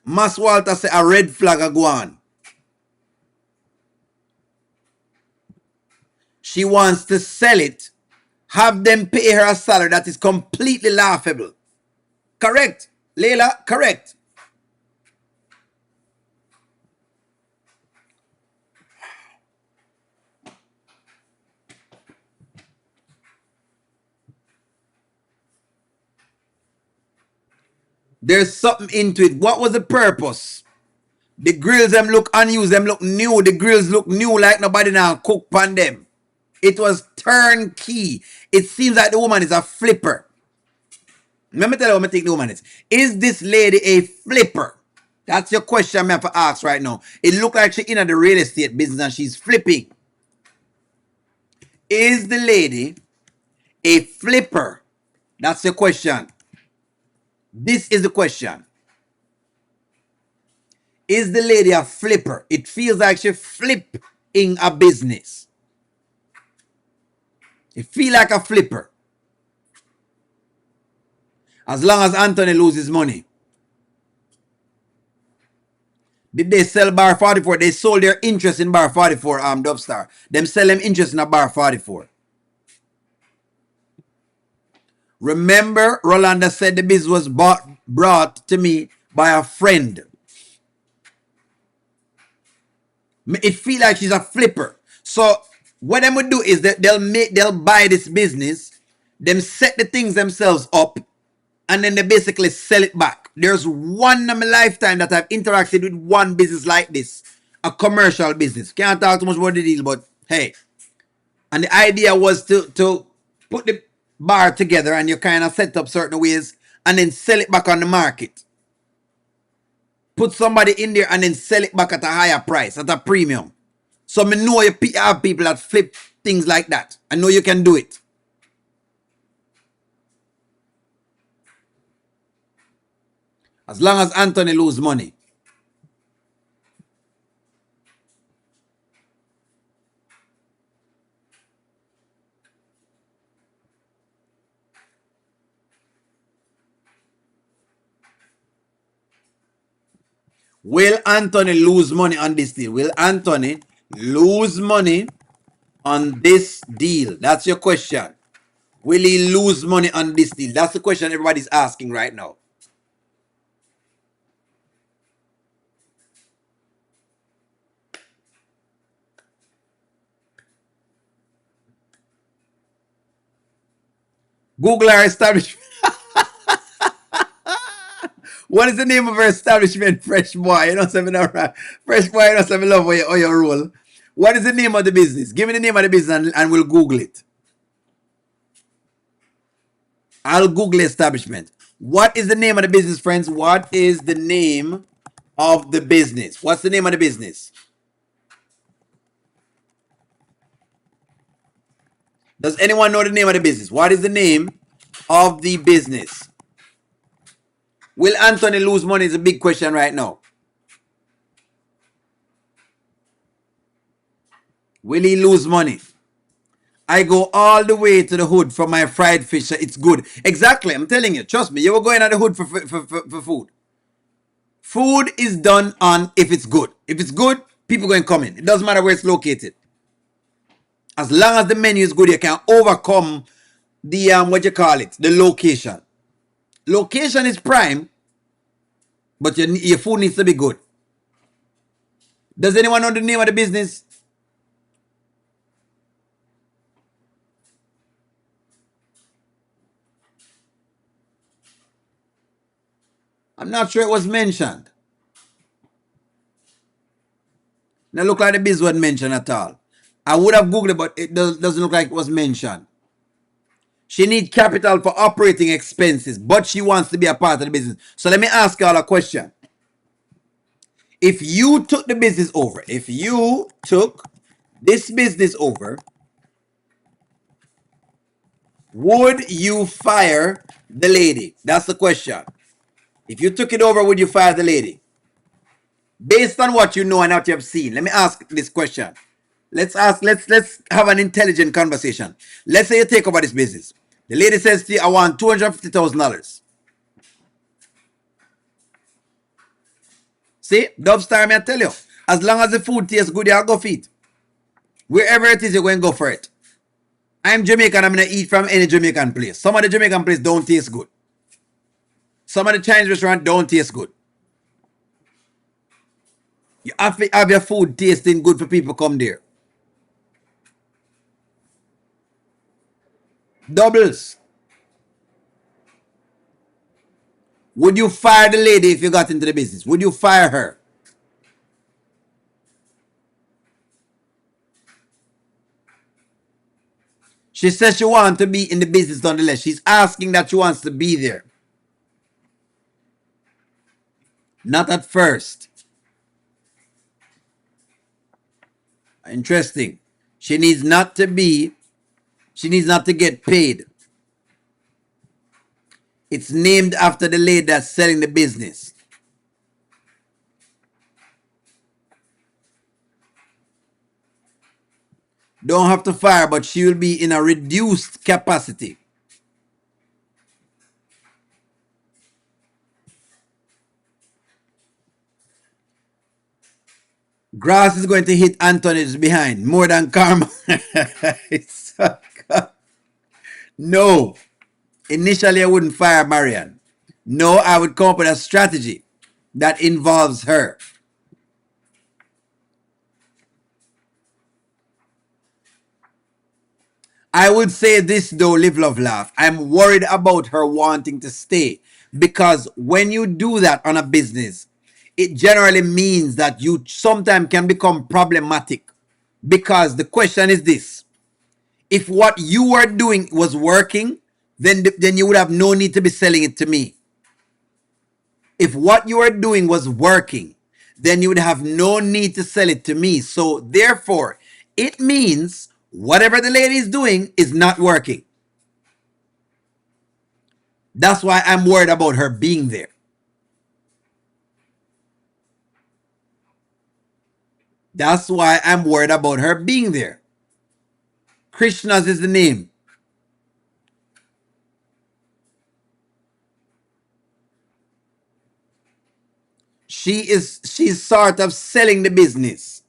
S1: Mas Walter say a red flag a go on. She wants to sell it. Have them pay her a salary that is completely laughable. Correct. Layla, correct. There's something into it. What was the purpose? The grills them look unused, them look new. The grills look new like nobody now cook pan them. It was turnkey. It seems like the woman is a flipper. Let me tell you what I think the woman is. Is this lady a flipper? That's your question I'm have to ask right now. It look like she's in the real estate business and she's flipping. Is the lady a flipper? That's the question. This is the question. Is the lady a flipper? It feels like she's flipping a business. It feels like a flipper. As long as Anthony loses money. Did they sell Bar 44? They sold their interest in Bar 44, Dubstar. Them sell them interest in a Bar 44. Remember, Rolanda said the business was brought to me by a friend. It feel like she's a flipper. So what them would do is that they'll buy this business, them set the things themselves up, and then they basically sell it back. There's one in my lifetime that I've interacted with one business like this, a commercial business. Can't talk too much about the deal, but hey. And the idea was to put the bar together and you kind of set up certain ways and then sell it back on the market. Put somebody in there and then sell it back at a higher price, at a premium. So I know you have people that flip things like that. I know you can do it. As long as Anthony lose money. Will Anthony lose money on this deal? Will Anthony lose money on this deal? That's your question. Will he lose money on this deal? That's the question everybody's asking right now. Google our establishment. What is the name of our establishment? Fresh Boy. You know something right. Fresh Boy, you know something love or your role. What is the name of the business? Give me the name of the business and we'll Google it. I'll Google establishment. What is the name of the business, friends? What is the name of the business? What's the name of the business? Does anyone know the name of the business? What is the name of the business? Will Anthony lose money is a big question right now. Will he lose money? I go all the way to the hood for my fried fish. It's good. Exactly. I'm telling you. Trust me. You were going at the hood for food. Food is done on if it's good. If it's good, people going to come in. It doesn't matter where it's located. As long as the menu is good, you can overcome the what you call it, the location. Location is prime, but your food needs to be good. Does anyone know the name of the business? I'm not sure it was mentioned. Now look like the business wasn't mentioned at all. I would have Googled it, but it doesn't look like it was mentioned. She needs capital for operating expenses, but she wants to be a part of the business. So let me ask y'all a question. If you took the business over, if you took this business over, would you fire the lady? That's the question. If you took it over, would you fire the lady? Based on what you know and what you have seen, let me ask this question. Let's have an intelligent conversation. Let's say you take over this business. The lady says to you, I want $250,000. See, Dubstar, I tell you, as long as the food tastes good, you'll go feed. Wherever it is, you're going to go for it. I'm Jamaican, I'm going to eat from any Jamaican place. Some of the Jamaican places don't taste good. Some of the Chinese restaurants don't taste good. You have to have your food tasting good for people to come there. Doubles. Would you fire the lady if you got into the business? Would you fire her? She says she wants to be in the business nonetheless. She's asking that she wants to be there. Not at first. Interesting. She needs not to get paid. It's named after the lady that's selling the business. Don't have to fire, but she will be in a reduced capacity. Grass is going to hit Anthony's behind more than karma. No. Initially, I wouldn't fire Marianne. No, I would come up with a strategy that involves her. I would say this though, live, love, laugh. I'm worried about her wanting to stay because when you do that on a business, it generally means that you sometimes can become problematic because the question is this. If what you were doing was working, then you would have no need to be selling it to me. If what you are doing was working, then you would have no need to sell it to me. So therefore, it means whatever the lady is doing is not working. That's why I'm worried about her being there. That's why I'm worried about her being there. Krishna's is the name. She's sort of selling the business.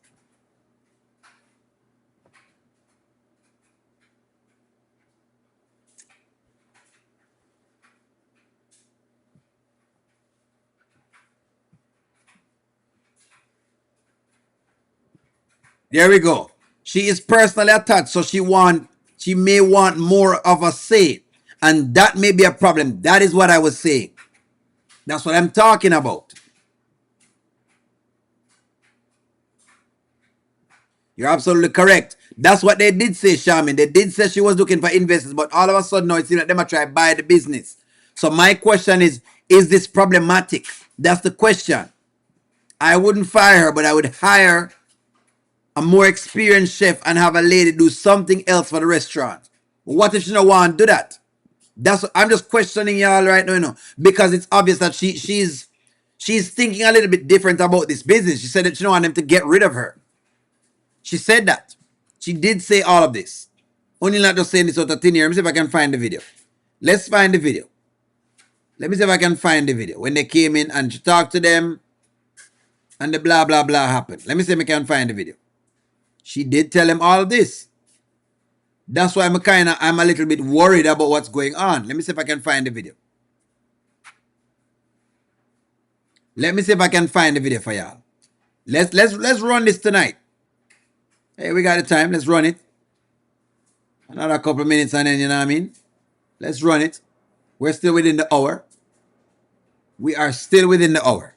S1: There we go. She is personally attached, so she may want more of a say. And that may be a problem. That is what I was saying. That's what I'm talking about. You're absolutely correct. That's what they did say, Shaman. They did say she was looking for investors, but all of a sudden now it seems like them are trying to buy the business. So my question is this problematic? That's the question. I wouldn't fire her, but I would hire a more experienced chef and have a lady do something else for the restaurant. What if she don't want to do that? I'm just questioning y'all right now, because it's obvious that she's thinking a little bit different about this business. She said that she don't want them to get rid of her. She said that. She did say all of this. Only not just saying this out of thin air. Let me see if I can find the video. Let's find the video. Let me see if I can find the video. When they came in and she talked to them and the blah, blah, blah happened. Let me see if I can find the video. She did tell him all of this. That's why I'm a little bit worried about what's going on. Let me see if I can find the video. Let me see if I can find the video for y'all. Let's run this tonight. Hey, we got the time. Let's run it. Another couple of minutes and then, you know what I mean? Let's run it. We're still within the hour. We are still within the hour.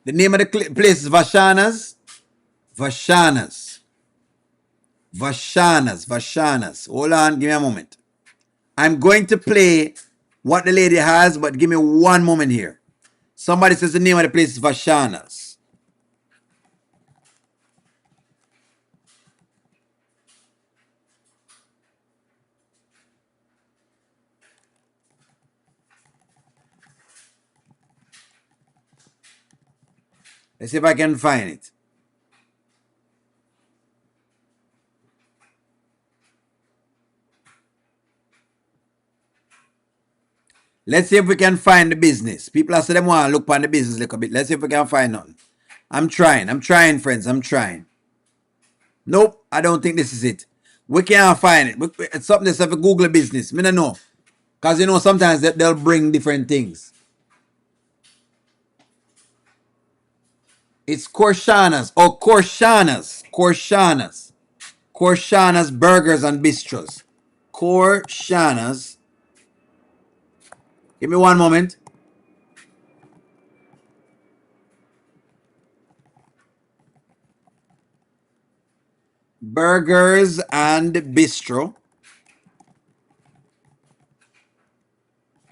S1: The name of the place is Vashanas. Vashanas. Vashanas. Vashanas. Hold on. Give me a moment. I'm going to play what the lady has, but give me one moment here. Somebody says the name of the place is Vashanas. Let's see if I can find it. Let's see if we can find the business. People are saying they want to look on the business a little bit. Let's see if we can find nothing. I'm trying, friends. I'm trying. Nope, I don't think this is it. We can't find it. It's something that's a Google business. I don't know. Because you know, sometimes they'll bring different things. It's Korshanas. Oh, Korshanas. Korshanas. Korshanas Burgers and Bistros. Korshanas. Give me one moment. Burgers and Bistro.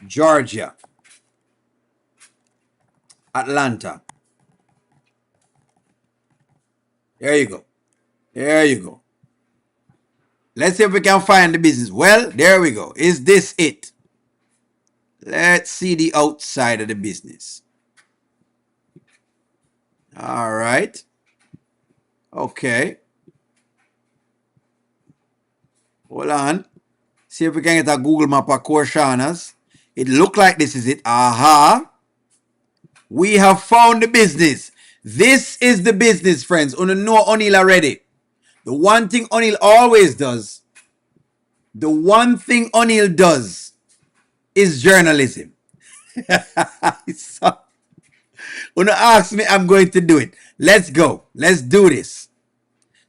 S1: Georgia. Atlanta. There you go. There you go. Let's see if we can find the business. Well, there we go. Is this it? Let's see the outside of the business. All right. Okay. Hold on. See if we can get a Google map of Korshanas. It look like this is it. Aha. We have found the business. This is the business, friends. You know O'Neil already. The one thing O'Neil always does, the one thing O'Neil does is journalism. So, when you ask me, I'm going to do it. Let's go. Let's do this.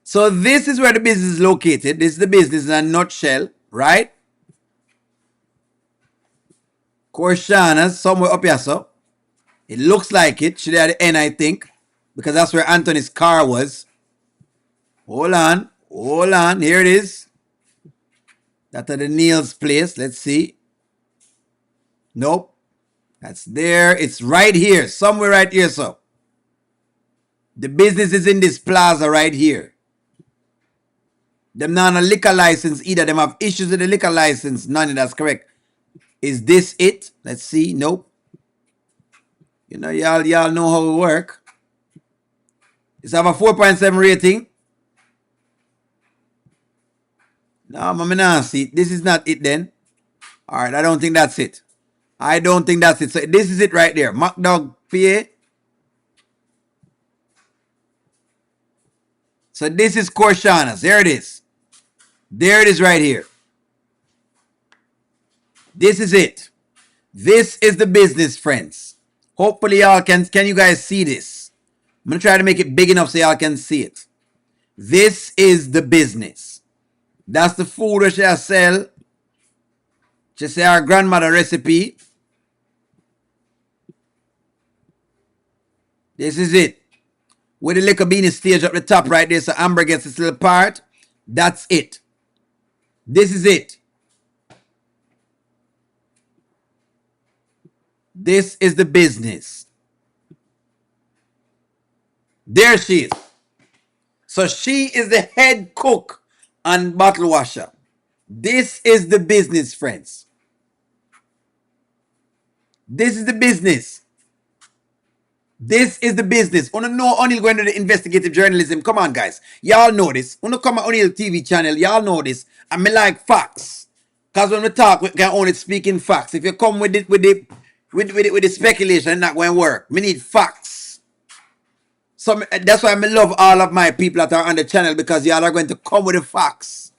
S1: So this is where the business is located. This is the business in a nutshell, right? Korshanas, somewhere up here, so. It looks like it. Should be at the end, I think. Because that's where Anthony's car was. Hold on. Hold on. Here it is. That's at the Neil's place. Let's see. Nope. That's there. It's right here. Somewhere right here, so. The business is in this plaza right here. Them not on a liquor license either. Them have issues with the liquor license. None of that's correct. Is this it? Let's see. Nope. You know, y'all know how it work. It's have a 4.7 rating. No, I'm not see. This is not it then. All right, I don't think that's it. I don't think that's it. So this is it right there. MacDog PA. So this is Korshanas. There it is. There it is right here. This is it. This is the business, friends. Hopefully y'all can you guys see this? I'm going to try to make it big enough so y'all can see it. This is the business. That's the food that she sell. She say our grandmother recipe. This is it. With the liquor beanie stage up the top right there, so Amber gets this little part. That's it. This is it. This is the business. There she is. So she is the head cook and bottle washer. This is the business, friends. This is the business. This is the business. Wanna know O'Neill going to the investigative journalism? Come on, guys. Y'all know this. Wanna come on O'Neill TV channel? Y'all know this. I me like facts. Cause when we talk, we can only speak in facts. If you come with it with the speculation, it's not going to work. We need facts. So that's why I love all of my people that are on the channel, because y'all are going to come with the facts.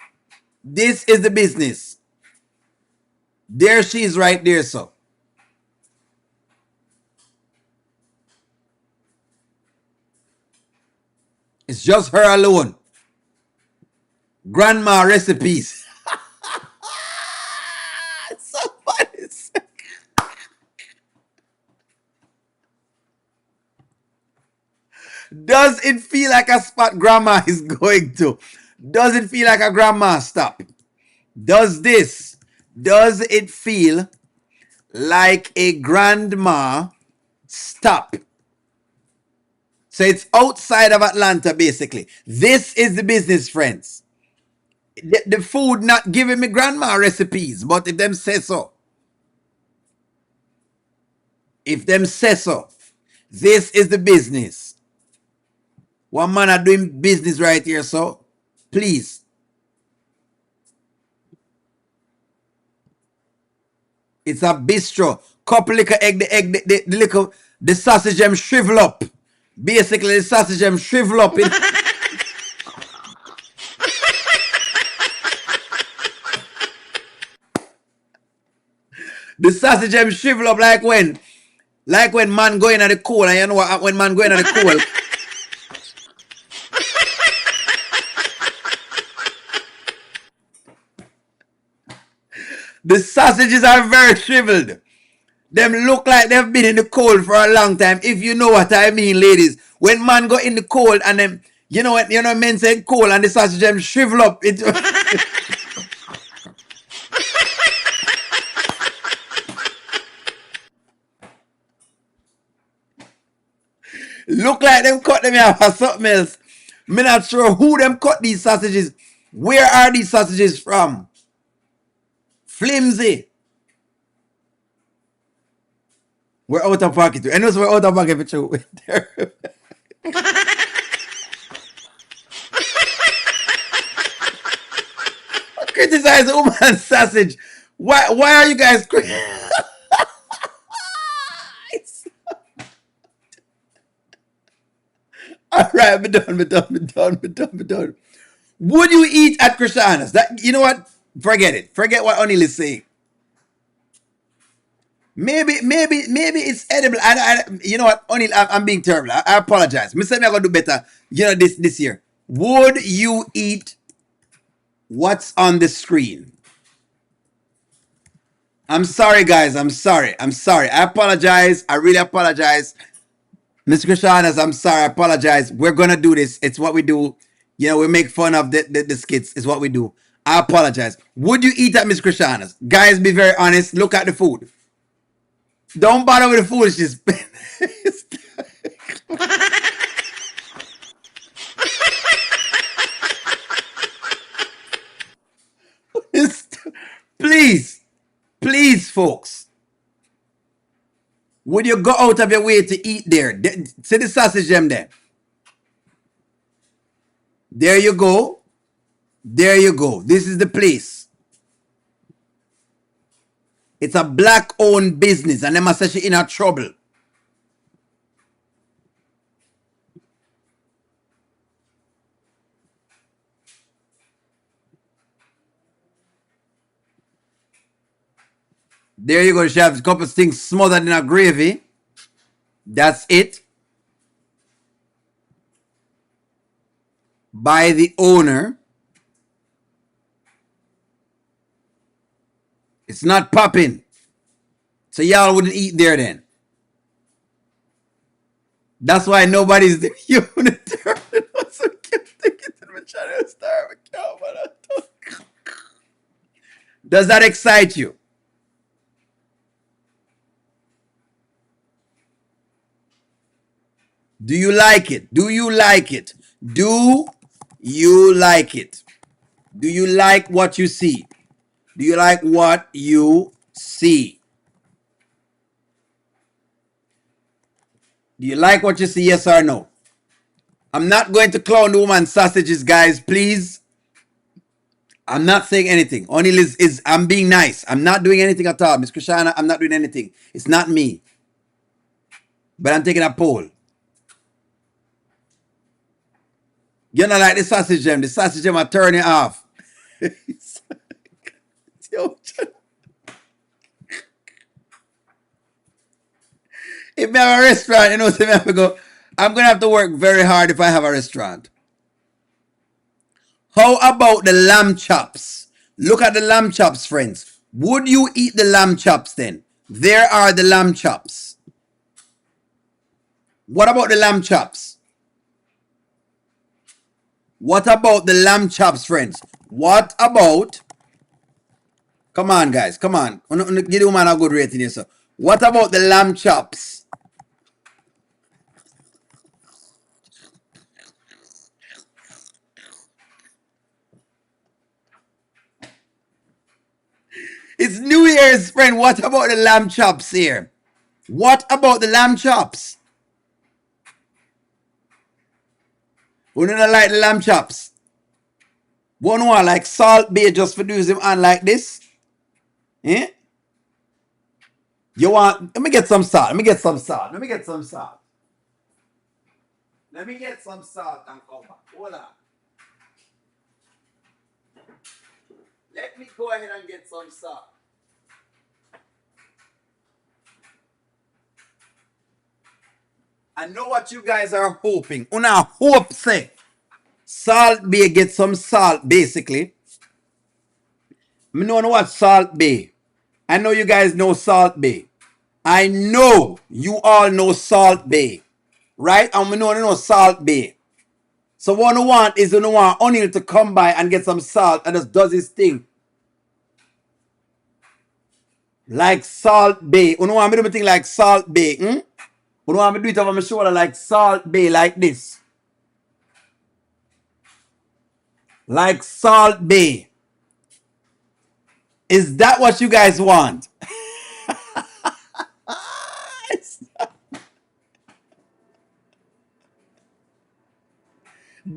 S1: This is the business. There she is right there, so. It's just her alone. Grandma recipes. It's so funny. Does it feel like a spot grandma is going to? Does it feel like a grandma stop? Does it feel like a grandma stop? So it's outside of Atlanta, basically. This is the business, friends. The food not giving me grandma recipes, but if them say so. If them say so. This is the business. One man are doing business right here, so please. It's a bistro. Couple liquor egg, the sausage them shrivel up. Basically, the sausage them shrivel up. The sausage them shrivel up like when man going at the coal, and you know what, when man going at the coal. The sausages are very shriveled. Them look like they've been in the cold for a long time. If you know what I mean, ladies. When man go in the cold and them, you know what, men say cold and the sausage them shrivel up. It look like them cut them out for something else. Me not sure who them cut these sausages. Where are these sausages from? Flimsy. We're out of pocket. I know we're out of pocket for true. Criticize the woman's sausage. Why are you guys All right, be done. Would you eat at Krishana's? That, you know what? Forget it. Forget what O'Neill is saying. Maybe it's edible. You know what, O'Neill, I'm being terrible. I apologize. Me say me gonna do better. You know this year. Would you eat what's on the screen? I'm sorry, guys. I'm sorry. I apologize. I really apologize. Mr. Krishana's, I'm sorry. I apologize. We're gonna do this. It's what we do. You know, we make fun of the skits. It's what we do. I apologize. Would you eat at Miss Krishana's? Guys, be very honest. Look at the food. Don't bother with the foolishness. Please, folks. Would you go out of your way to eat there? See the sausage them there. There you go. This is the place. It's a black-owned business, and them say she in a trouble. There you go. She has a couple of things smothered in a gravy. That's it. By the owner. It's not popping. So y'all wouldn't eat there then. That's why nobody's there. Does that excite you? Do you like it? Do you like what you see? Do you like what you see? Do you like what you see? Yes or no? I'm not going to clown the woman's sausages, guys. Please. I'm not saying anything. Only is I'm being nice. I'm not doing anything at all. Miss Krishana, I'm not doing anything. It's not me. But I'm taking a poll. You know, like the sausage gem. The sausage gem are turning off. Yo, if I have a restaurant, you know, so I have to go. I'm gonna have to work very hard if I have a restaurant. How about the lamb chops? Look at the lamb chops, friends. Would you eat the lamb chops then? There are the lamb chops. What about the lamb chops? What about the lamb chops, friends? What about? Come on, guys. Come on. Give the woman a good rating here, sir. What about the lamb chops? It's New Year's, friend. What about the lamb chops here? What about the lamb chops? We don't like the lamb chops. One more like Salt Bay just for doing him on like this. Eh? You want? Let me get some salt. Let me get some salt. Let me get some salt. Let me get some salt and come back. Hold on. Let me go ahead and get some salt. I know what you guys are hoping. Una hope say Salt Bay get some salt basically. I know what Salt Bay. I know you guys know Salt Bay. I know you all know Salt Bay. Right? And we know Salt Bay. So what we want is we want O'Neal to come by and get some salt and just does his thing. Like Salt Bay. You know want me to do my thing like Salt Bay. You want me to do it over my shoulder like Salt Bay like this. Like Salt Bay. Is that what you guys want?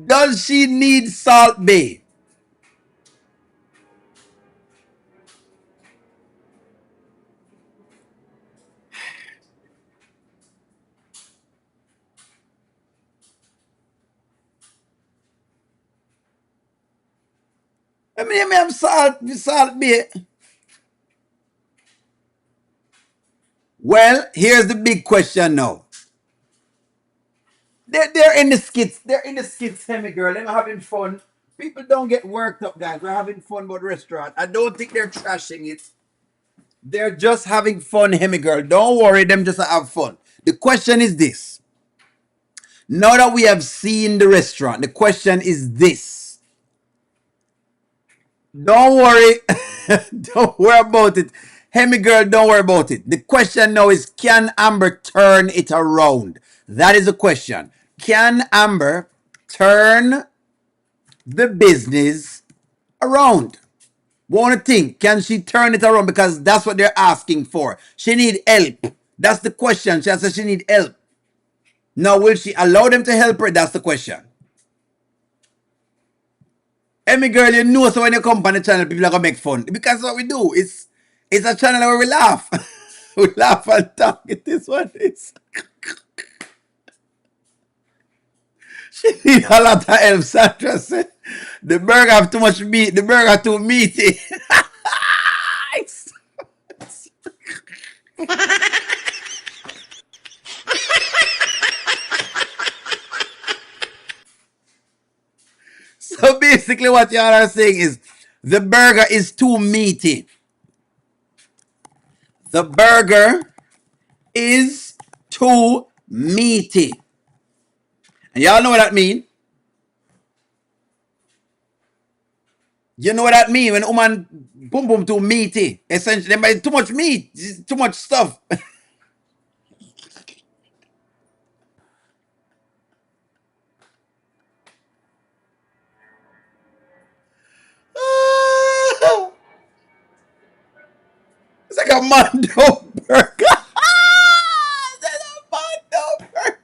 S1: Does she need Salt Bay? I mean, I'm Salt Bay. Well, here's the big question now. They're in the skits. They're in the skits, Hemi girl. They're having fun. People don't get worked up, guys. We're having fun about the restaurant. I don't think they're trashing it. They're just having fun, Hemi girl. Don't worry, them just have fun. The question is this. Now that we have seen the restaurant, the question is this. Don't worry. Don't worry about it. Hemi girl, don't worry about it. The question now is, can Amber turn it around? That is the question. Can Amber turn the business around? Want to think, can she turn it around? Because that's what they're asking for. She need help. That's the question. She said she need help. Now, will she allow them to help her? That's the question. Emmy girl, you know, so when you come on the channel, people are gonna make fun. Because what we do is it's a channel where we laugh. We laugh and talk. It is what it is. She need a lot of help. Sandra said the burger have too much meat. The burger too meaty. So basically what y'all are saying is the burger is too meaty. The burger is too meaty. And y'all know what that mean? You know what that mean when woman boom boom too meaty. Essentially, but too much meat, too much stuff. It's like a Mondo burger. It's like a Mondo burger.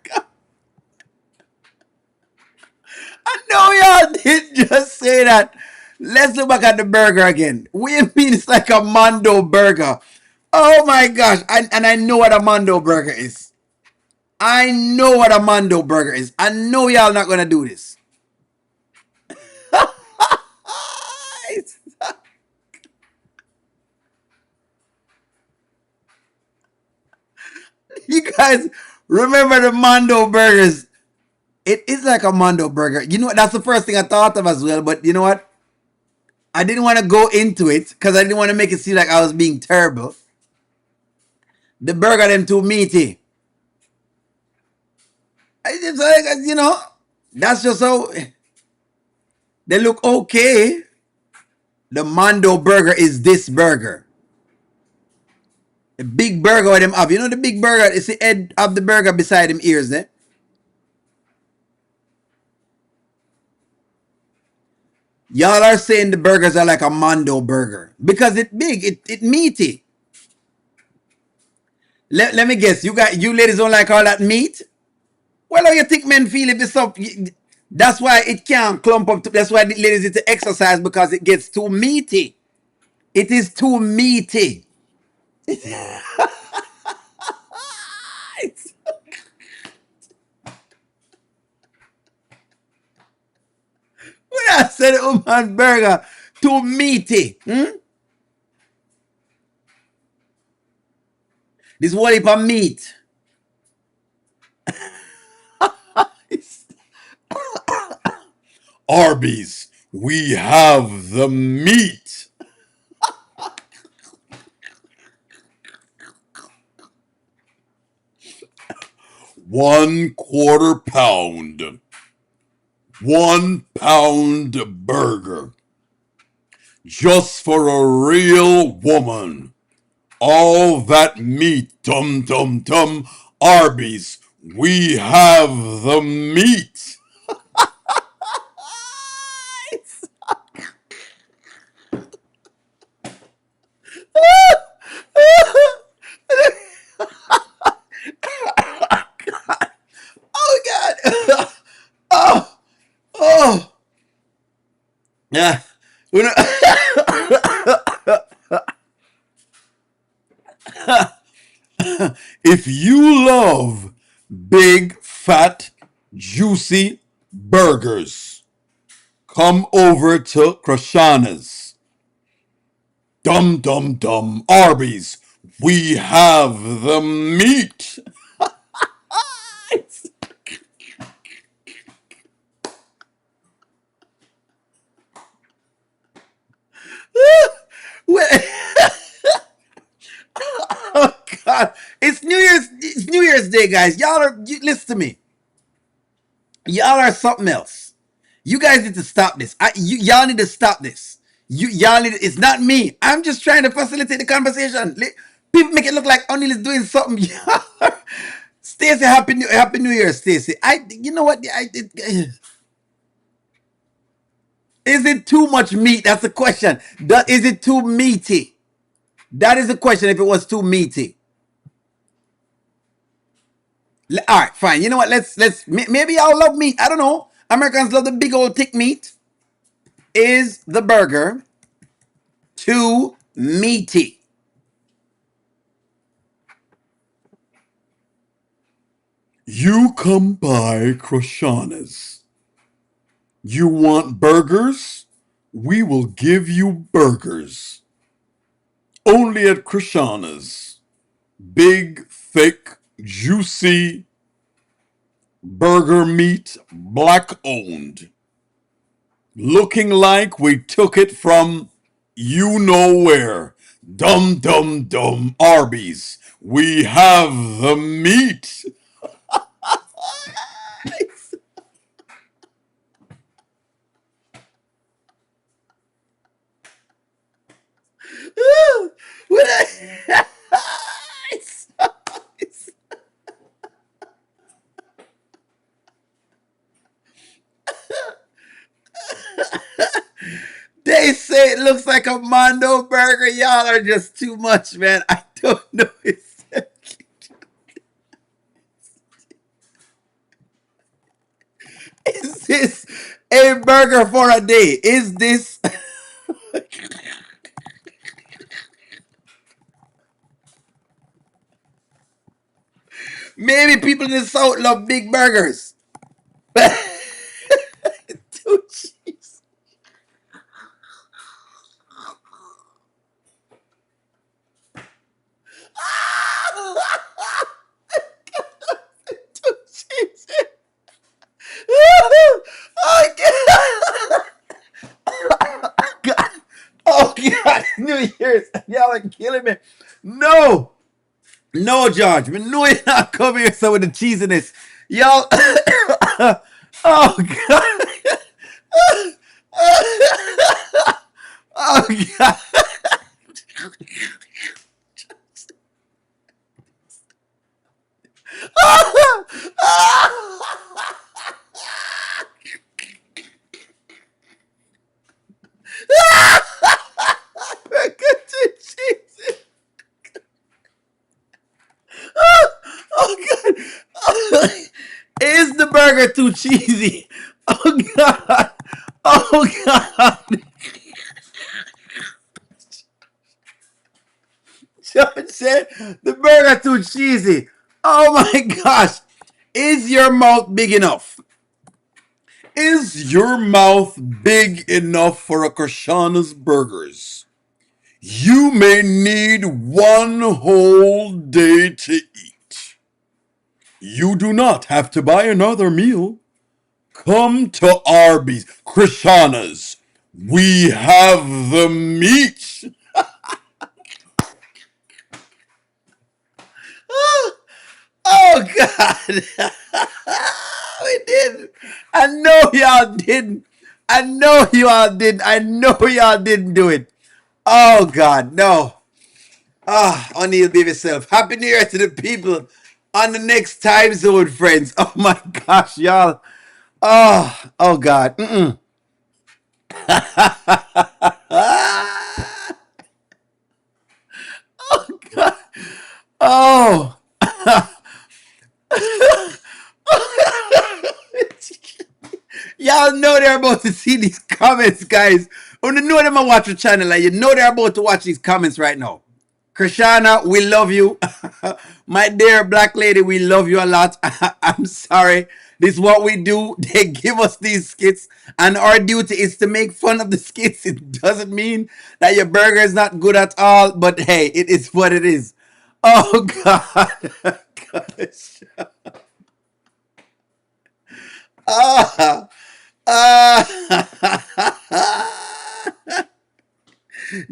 S1: look back at the burger again. We mean it's like a Mondo burger. Oh my gosh. And I know what a Mondo burger is. I know what a Mondo burger is. I know y'all not gonna do this. You guys remember the Mondo burgers? It is like a Mondo burger. You know what? That's the first thing I thought of as well. But you know what? I didn't want to go into it because I didn't want to make it seem like I was being terrible. The burger them too meaty. I just like, you know, that's just how they look okay. The Mondo burger is this burger. The big burger with them have. You know the big burger, it's the head of the burger beside them ears, eh? Y'all are saying the burgers are like a Mondo burger. Because it's big, it meaty. Let me guess, you ladies don't like all that meat? Well, how you think men feel if it's up? That's why it can't clump up. That's why the ladies need to exercise because it gets too meaty. It is too meaty. When I said woman burger, too meaty. This whole heap of meat. Arby's, we have the meat. 1/4 pound. 1 pound burger. Just for a real woman. All that meat. Tum tum tum. Arby's, we have the meat. Oh God. Oh, oh. Yeah. If you love big, fat, juicy burgers, come over to Krishana's. Dum dum dum. Arby's, we have the meat. Oh God! It's New Year's. It's New Year's Day, guys. Listen to me. Y'all are something else. You guys need to stop this. Y'all need to stop this. Y'all need. It's not me. I'm just trying to facilitate the conversation. People make it look like O'Neill is doing something. Stacey, happy New Year, Stacey. You know what? Is it too much meat? That's the question. Is it too meaty? That is the question. If it was too meaty. All right, fine. You know what? Maybe y'all love meat. I don't know. Americans love the big old thick meat. Is the burger too meaty? You come by Krishana's. You want burgers? We will give you burgers. Only at Krishana's. Big, thick, juicy burger meat, black owned. Looking like we took it from you know where. Dum dum dum Arby's. We have the meat. They say it looks like a Mondo burger. Y'all are just too much, man. I don't know. Is this a burger for a day? Is this Maybe people in the South love big burgers. Two cheese. Two cheese. Oh, God. Oh, God. New Year's. Y'all are killing me. No. No, George. We know you're not coming here so with the cheesiness. Y'all. Oh, God. Oh, God. Good to cheese. Oh, God. Is the burger too cheesy? Oh, God. Oh, God. George said the burger too cheesy. Oh, my gosh. Is your mouth big enough? Is your mouth big enough for a Krishana's Burgers? You may need one whole day to eat. You do not have to buy another meal. Come to Arby's, Krishana's. We have the meat. Oh, God. We did. I know y'all didn't. I know y'all didn't. I know y'all didn't do it. Oh, God, no. Ah, O'Neal, be yourself. Happy New Year to the people on the next time zone, friends. Oh, my gosh, y'all. Oh, God. Mm-mm. God. Oh. Y'all know they're about to see these comments, guys. When you know them and watch the channel, like, you know they're about to watch these comments right now. Krishana, we love you. My dear black lady, we love you a lot. I'm sorry. This is what we do. They give us these skits, and our duty is to make fun of the skits. It doesn't mean that your burger is not good at all, but hey, it is what it is. Oh, God. Gosh. Ah.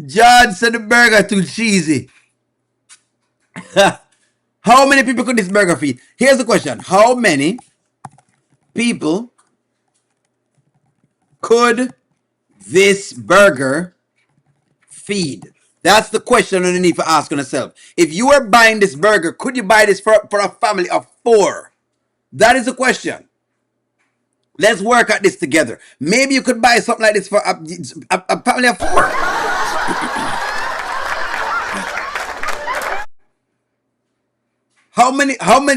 S1: John said the burger too cheesy. How many people could this burger feed? Here's the question. How many people could this burger feed? That's the question underneath for asking yourself. If you were buying this burger, could you buy this for a family of 4? That is the question. Let's work at this together. Maybe you could buy something like this for a family of 4. How many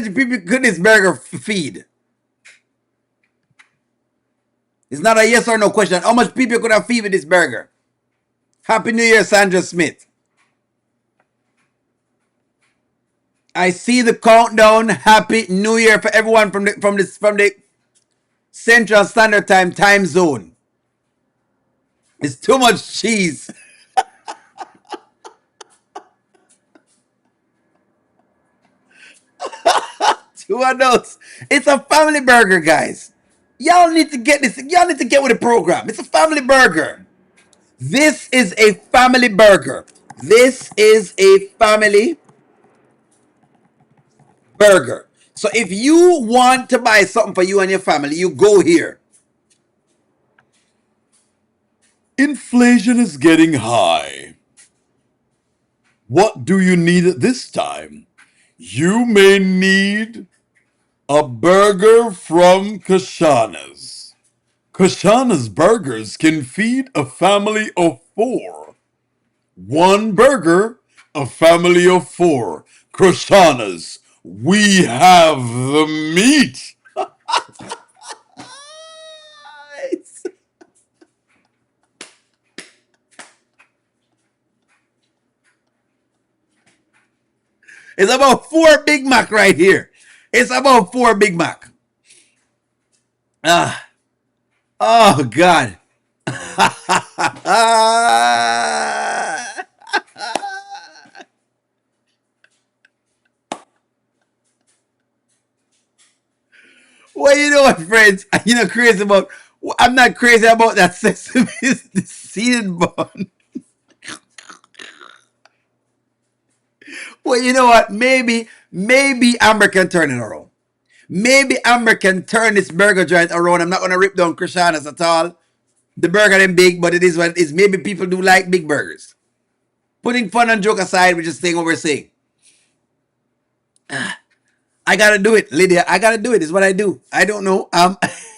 S1: people could this burger feed? It's not a yes or no question. How much people could have feed with this burger? Happy New Year, Sandra Smith. I see the countdown. Happy New Year for everyone from the Central Standard Time zone. It's too much cheese. 2 adults. It's a family burger, guys. Y'all need to get this. Y'all need to get with the program. It's a family burger. This is a family burger. This is a family burger. So if you want to buy something for you and your family, you go here. Inflation is getting high. What do you need at this time? You may need a burger from Kashana's. Kashana's Burgers can feed a family of 4. One burger, a family of 4. Kashana's, we have the meat. It's about 4 Big Mac right here. It's about 4 Big Mac. Oh God. Well, you know what, friends? You know, crazy about. I'm not crazy about that sesame seed bun. Well, you know what? Maybe Amber can turn it around. Maybe Amber can turn this burger joint around. I'm not gonna rip down Krishana's at all. The burger them big, but it is what it is. Maybe people do like big burgers. Putting fun and joke aside, we're just saying what we're saying. I gotta do it, Lydia. I gotta do it. It's what I do. I don't know.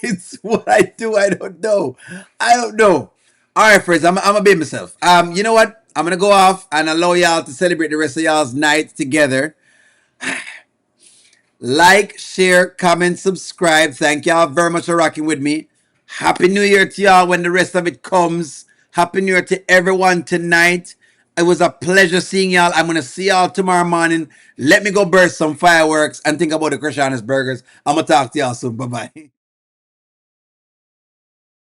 S1: It's what I do. I don't know. I don't know. All right, friends. I'm gonna be myself. You know what? I'm gonna go off and allow y'all to celebrate the rest of y'all's night together. Like, share, comment, subscribe. Thank y'all very much for rocking with me. Happy New Year to y'all when the rest of it comes. Happy New Year to everyone tonight. It was a pleasure seeing y'all. I'm going to see y'all tomorrow morning. Let me go burst some fireworks and think about the Krishana's burgers. I'm going to talk to y'all soon. Bye-bye.